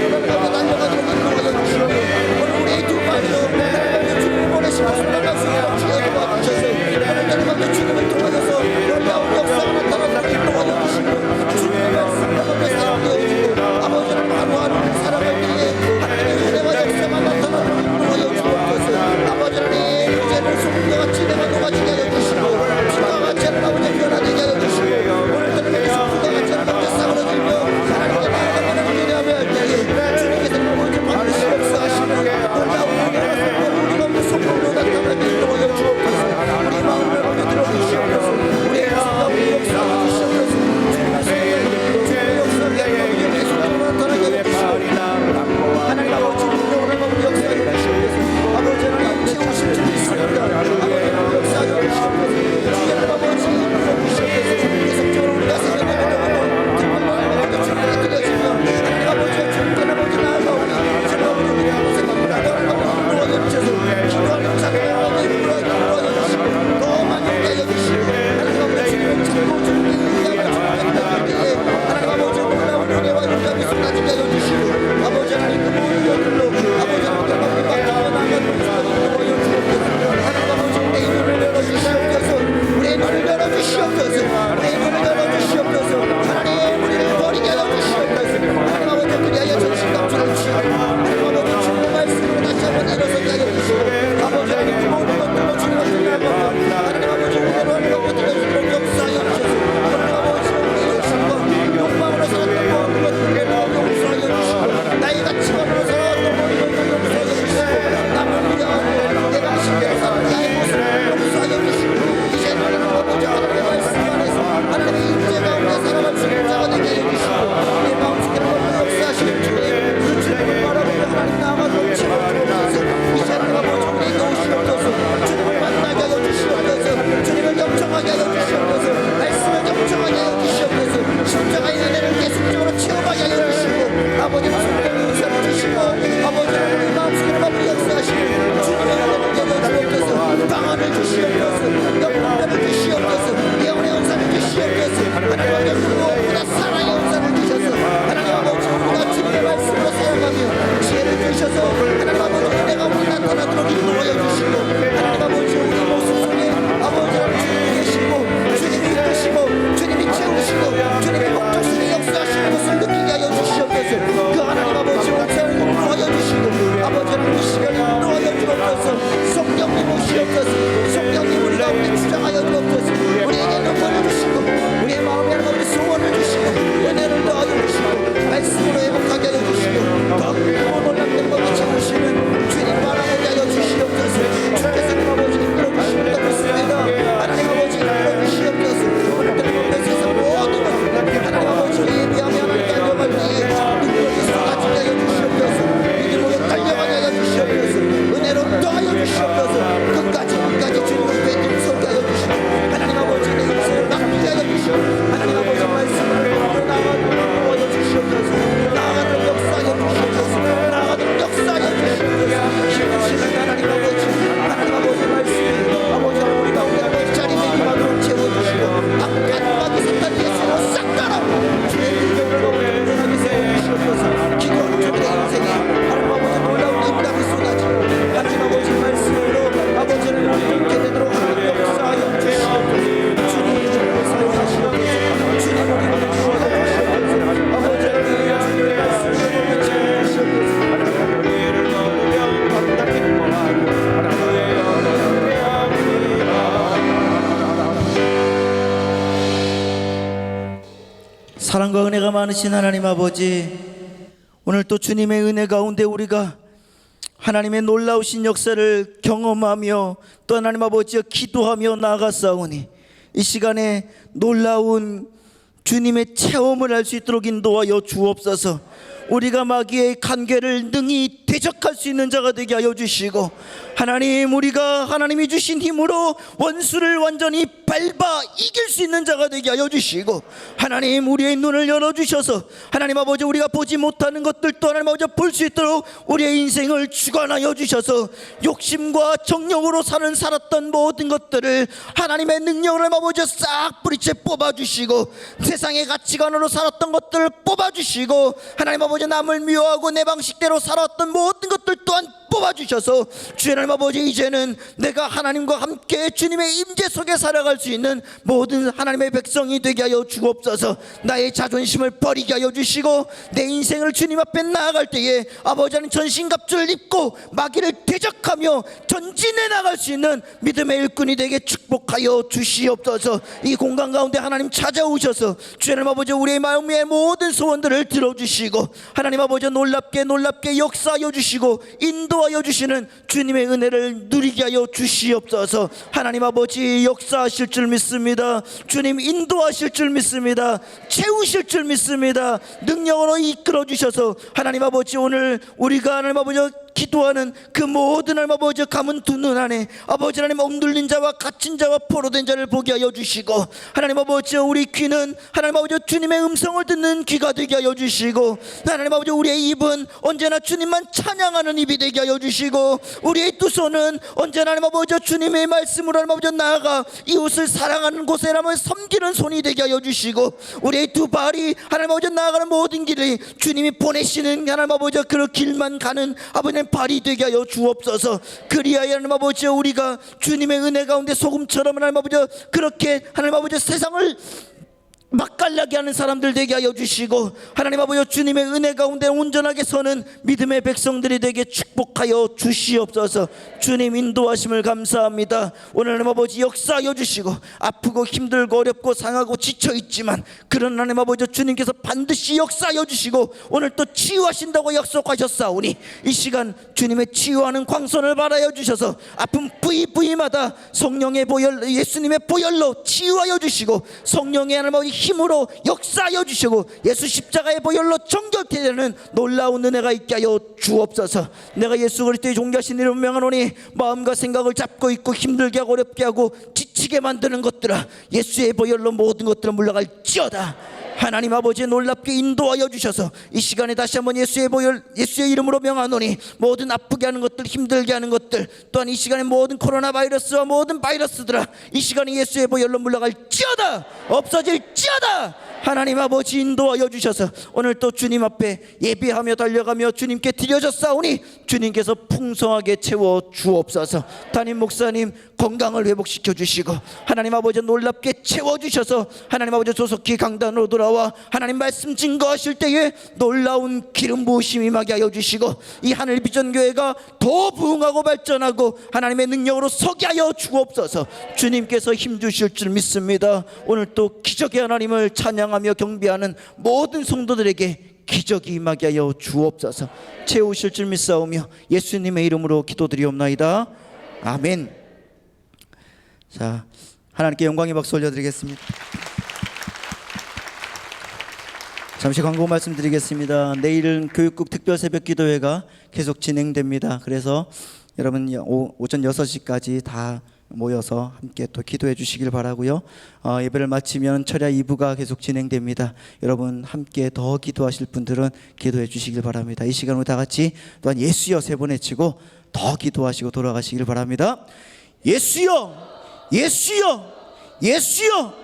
날려가도록 인도하여 주시고 오늘 우리 두 발로 하나님 아버지 주님을 보내시고 순간간 순간 주여 도와주셔서 오늘 하나님 아버지 주님을 통하여서 놀라운 역사가 나타나도록 인도하여 주시고 주님의 말씀을 앞에 사용하여 주시고 아버지는 하루하루 살아갈 때에 하나님의 은혜와 역사가 나타나도록 인도하여 주옵소서. 아버지는 이 문제를 소금과 같이 내가 녹아지게 하여 주시고 피가 같이 하나님 아버지 변화되게 하여 주시고 오늘따라 내 소금과 같이 하나님 아버지 싸우러지며 하나님께 나아가는 기대하며 할 때에 주님께서 아버지 반드시 역사하시는 놀라운 은혜와 우리가 없는 성공으로 나타나게 인도하여 주옵소서. 우리 마음을 아버지 들어주시옵소서. 우리의 성공을 역사하여 주시옵소서. 주님의 역사를 아버지 계속적으로 나타나게 하여 주시옵소서. 하나님 아버지 능력으로 아버지 역사하여 주시옵소서. 아버지 하나님 채우실 줄 믿습니다. 아버지 역사하여 주시옵소서. 주의 아버지 주시옵소서. 계속적으로 우리가 생각하는 특별한 아버지 주님께 드려지며 하나님 아버지와 주님께 아버지 나아가오니 주님 아버지 우리 아버지 하나님 아버지 인도하여 주셔서 기도하는 자가 인도하여 주시고 더 많이 하여 주시고 하나님 아버지 주님을 찾고 주님께 의지하며 주님께 하나님 아버지 놀라운 은혜와 영광이 쏟아지게 하여 주시고 아버지 하나님 그 모든 것들로 아버지 하나님 아버지 맡기며 나아가는 인도하여 주옵소서. 하나님 아버지 우리의 눈을 열어주시옵소서. 우리의 눈을 열어주시옵소서. 우리의 눈을 열어주시옵소서. 하나님 우리를 버리게 하여 주시옵소서. 하나님 아버지 그리하여 정신감추를 주시고 하나님 아버지 주님의 말씀으로 다시 한번 일어서게 하여 주시고 아버지 하나님 그 모든 것들로 주님 앞에 나아가며 하나님 아버지 은혜로 하는 것들을 주시도록 역사하여 주셔서 하나님 아버지 우리의 욕심과 욕망으로 살았던 모든 것들을 용서하여 주시고 나의 가치관으로 살아왔던 모든 것들을 용서하여 주시고 남을 위하여 내가 신대로 사는 나의 모습을 용서하여 주시고 이제 하나님 아버지 하나님의 말씀 안에서 하나님의 인재 가운데 살아갈 수 있는 자가 되게 하여 주시고 내 마음속에 역사하시는 주님 그 주님을 바라보며 하나님 나아가도록 지켜주옵소서. 이제 하나님 아버지 우리에게 오시옵소서. 주님을 만나게 하여 주시옵소서. 주님을 경청하게 하여 주시옵소서. 말씀을 경청하게 하여 주시옵소서. 십자가의 은혜를 계속적으로 체험하게 하여 주시고 아버지는 성령의 은사를 주시고 아버지는 우리 마음속에 아버지 역사하시고 주님의 은혜를 주옵소서. 방언을 주시옵소서. 영광을 주시옵소서. 예언의 은사를 주시옵소서. 하나님 아버지 무엇보다 사랑의 은사를 주셔서 하나님 아버지 우리가 주님의 말씀으로 사용하며 지혜를 주셔서 하나님 아버지 은혜가 우리 나타나도록 인도하여 주시고 하나님 아버지 우리 모습 속에 아버지 하나님 주님이 계시고 주님이 이끄시고 주님이 채우시고 주님의 목적 속에 역사하시는 것을 느끼게 하여 주시옵소서. 그 하나님 아버지 목사를 인도하여 주시고 아버지 하나님 이 시간을 인도하여 주옵소서. 성령님 오시옵소서. 성령님 우리 가운데 주장하여 주옵소서. 우리에게 능력을 주시고 우리의 마음에 하나님 소원을 주시고 은혜를 더하여 주시고 말씀으로 회복하게 하여 주시고 더 크고 놀랍게 법을 채우시는 주님 바라보게 하여 주시옵소서. 주께서 아버지 이끌어 주시옵소서. 믿습니다. 하나님 아버지 이끌어 주시옵소서. 오늘도 세상 모든 것을 하나님 아버지 예비하며 하나님 달려갈 때에 능력이 쏟아지게 하여 주시옵소서. 믿음으로 달려가게 하여 주시옵소서. 은혜로 더하여 주시옵소서. 끝까지 주님을 뵙게 서게 하여 주시고 하나님 아버지 내 인생을 맡기게 하여 주시고 하나님 아버지 말씀을 나아가도록 주시옵소서. 나아가도록 역사하여 주시옵소서. 나아가도록 역사하여 주시옵소서. 힘주시는 하나님 아버지 말씀 아버지 우리 가운데 아버지 자리에 임하도록 채워주시고 악한 마귀 사탄 예수로 싹 따라 주의 능력을 가운데 일어나게 세워주시옵소서. 기도하는 저들의 인생에 하나님 아버지 놀라운 응답이 쏟아지고 하나님 아버지 말씀으로 아버지를 믿게 되도록 하나님 역사하여 주시옵소서. 주님 사용하시옵소서. 주님 우리를 주시옵소서. 아버지 주님의 말씀을 채워주시옵소서. 사랑과 은혜가 많으신 하나님 아버지 오늘 또 주님의 은혜 가운데 우리가 하나님의 놀라우신 역사를 경험하며 또 하나님 아버지여 기도하며 나아갔사오니 이 시간에 놀라운 주님의 체험을 할 수 있도록 인도하여 주옵소서. 우리가 마귀의 간계를 능히 대적할 수 있는 자가 되게 하여 주시고, 하나님, 우리가 하나님이 주신 힘으로 원수를 완전히 밟아 이길 수 있는 자가 되게 하여 주시고, 하나님, 우리의 눈을 열어주셔서 하나님 아버지, 우리가 보지 못하는 것들도 하나님 아버지 볼 수 있도록 우리의 인생을 주관하여 주셔서 욕심과 정욕으로 살았던 모든 것들을 하나님의 능력을 아버지 싹 뿌리채 뽑아주시고, 세상의 가치관으로 살았던 것들을 뽑아주시고, 하나님 아버지 남을 미워하고 내 방식대로 살았던 모든 것들 또한 뽑아주셔서, 주의 하나님 아버지, 이제는 내가 하나님과 함께 주님의 임재 속에 살아갈 수 있는 모든 하나님의 백성이 되게 하여 주옵소서. 나의 자존심을 버리게 하여 주시고, 내 인생을 주님 앞에 나아갈 때에 아버지 하나님 전신갑주를 입고 마귀를 대적하며 전진해 나갈 수 있는 믿음의 일꾼이 되게 축복하여 주시옵소서. 이 공간 가운데 하나님 찾아오셔서 주의 하나님 아버지, 우리의 마음의 모든 소원들을 들어주시고, 하나님 아버지 놀랍게 역사하여 주시고 인도하여 주시는 주님의 은혜를 누리게 하여 주시옵소서. 하나님 아버지, 역사하실 줄 믿습니다. 주님 인도하실 줄 믿습니다. 채우실 줄 믿습니다. 능력으로 이끌어 주셔서 하나님 아버지, 오늘 우리가 하나님 아버지 기도하는 그 모든 하나님 아버지 감은 두 눈 안에 아버지 하나님 억눌린 자와 갇힌 자와 포로된 자를 보게 하여 주시고, 하나님 아버지 우리 귀는 하나님 아버지 주님의 음성을 듣는 귀가 되게 하여 주시고, 하나님 아버지 우리의 입은 언제나 주님만 찬양하는 입이 되게 하여 주시고, 우리의 두 손은 언제나 하나님 아버지 주님의 말씀으로 하나님 아버지 나아가 이웃을 사랑하는 곳에 하나님 아버지 섬기는 손이 되게 하여 주시고, 우리의 두 발이 하나님 아버지 나아가는 모든 길이 주님이 보내시는 하나님 아버지 그 길만 가는 아버지의 발이 되게 하여 주옵소서. 그리하여 하나님 아버지 우리가 주님의 은혜 가운데 소금처럼 하나님 아버지 그렇게 하나님 아버지 세상을 맛깔나게 하는 사람들 되게 하여 주시고, 하나님 아버지 주님의 은혜 가운데 온전하게 서는 믿음의 백성들이 되게 축복하여 주시옵소서. 주님 인도하심을 감사합니다. 오늘 하나님 아버지 역사하여 주시고, 아프고 힘들고 어렵고 상하고 지쳐있지만 그런 하나님 아버지 주님께서 반드시 역사하여 주시고 오늘 또 치유하신다고 약속하셨사오니, 이 시간 주님의 치유하는 광선을 바라여 주셔서 아픈 부위마다 성령의 보혈, 예수님의 보혈로 치유하여 주시고, 성령의 하나님 아버지 힘으로 역사하여 주시고, 예수 십자가의 보혈로 정결케 되는 놀라운 은혜가 있게 하여 주옵소서. 내가 예수 그리스도의 존귀하신 이름을 명하노니, 마음과 생각을 잡고 있고 힘들게 하고 어렵게 하고 지치게 만드는 것들아, 예수의 보혈로 모든 것들을 물러갈지어다. 하나님 아버지 놀랍게 인도하여 주셔서 이 시간에 다시 한번 예수의 보혈, 예수의 이름으로 명하노니, 모든 아프게 하는 것들, 힘들게 하는 것들, 또한 이 시간에 모든 코로나 바이러스와 모든 바이러스들아, 이 시간에 예수의 보혈로 물러갈지어다, 없어질지어다. 하나님 아버지 인도하여 주셔서 오늘 또 주님 앞에 예배하며 달려가며 주님께 드려졌사오니, 주님께서 풍성하게 채워 주옵소서. 담임 목사님 건강을 회복시켜 주시고, 하나님 아버지 놀랍게 채워 주셔서 하나님 아버지 조속히 강단으로 돌아와 하나님 말씀 증거하실 때에 놀라운 기름 부으심이 임하게 하여 주시고, 이 하늘 비전 교회가 더 부흥하고 발전하고 하나님의 능력으로 서게 하여 주옵소서. 주님께서 힘 주실 줄 믿습니다. 오늘 또 기적의 하나님을 찬양하며 경배하는 모든 성도들에게 기적이 임하게 하여 주옵소서. 채우실 줄 믿사오며 예수님의 이름으로 기도드리옵나이다. 아멘. 자, 하나님께 영광의 박수 올려드리겠습니다. 잠시 광고 말씀드리겠습니다. 내일은 교육국 특별 새벽 기도회가 계속 진행됩니다. 그래서 여러분 오전 6시까지 다 모여서 함께 또 기도해 주시길 바라고요. 예배를 마치면 철야 2부가 계속 진행됩니다. 여러분 함께 더 기도하실 분들은 기도해 주시길 바랍니다. 이 시간 우리 다 같이 또한 예수여 3번 외치고 더 기도하시고 돌아가시길 바랍니다. 예수여, 예수여, 예수여.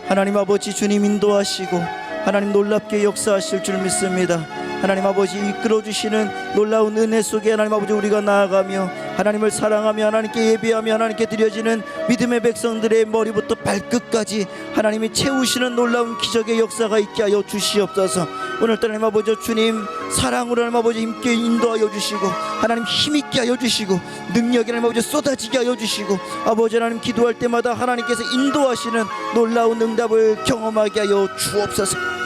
하나님 아버지 주님 인도하시고 하나님 놀랍게 역사하실 줄 믿습니다. 하나님 아버지 이끌어주시는 놀라운 은혜 속에 하나님 아버지 우리가 나아가며 하나님을 사랑하며 하나님께 예배하며 하나님께 드려지는 믿음의 백성들의 머리부터 발끝까지 하나님이 채우시는 놀라운 기적의 역사가 있게 하여 주시옵소서. 오늘따라 하나님 아버지 주님 사랑으로 하나님 아버지 힘께 인도하여 주시고, 하나님 힘있게 하여 주시고, 능력이 하나님 아버지 쏟아지게 하여 주시고, 아버지 하나님 기도할 때마다 하나님께서 인도하시는 놀라운 응답을 경험하게 하여 주옵소서.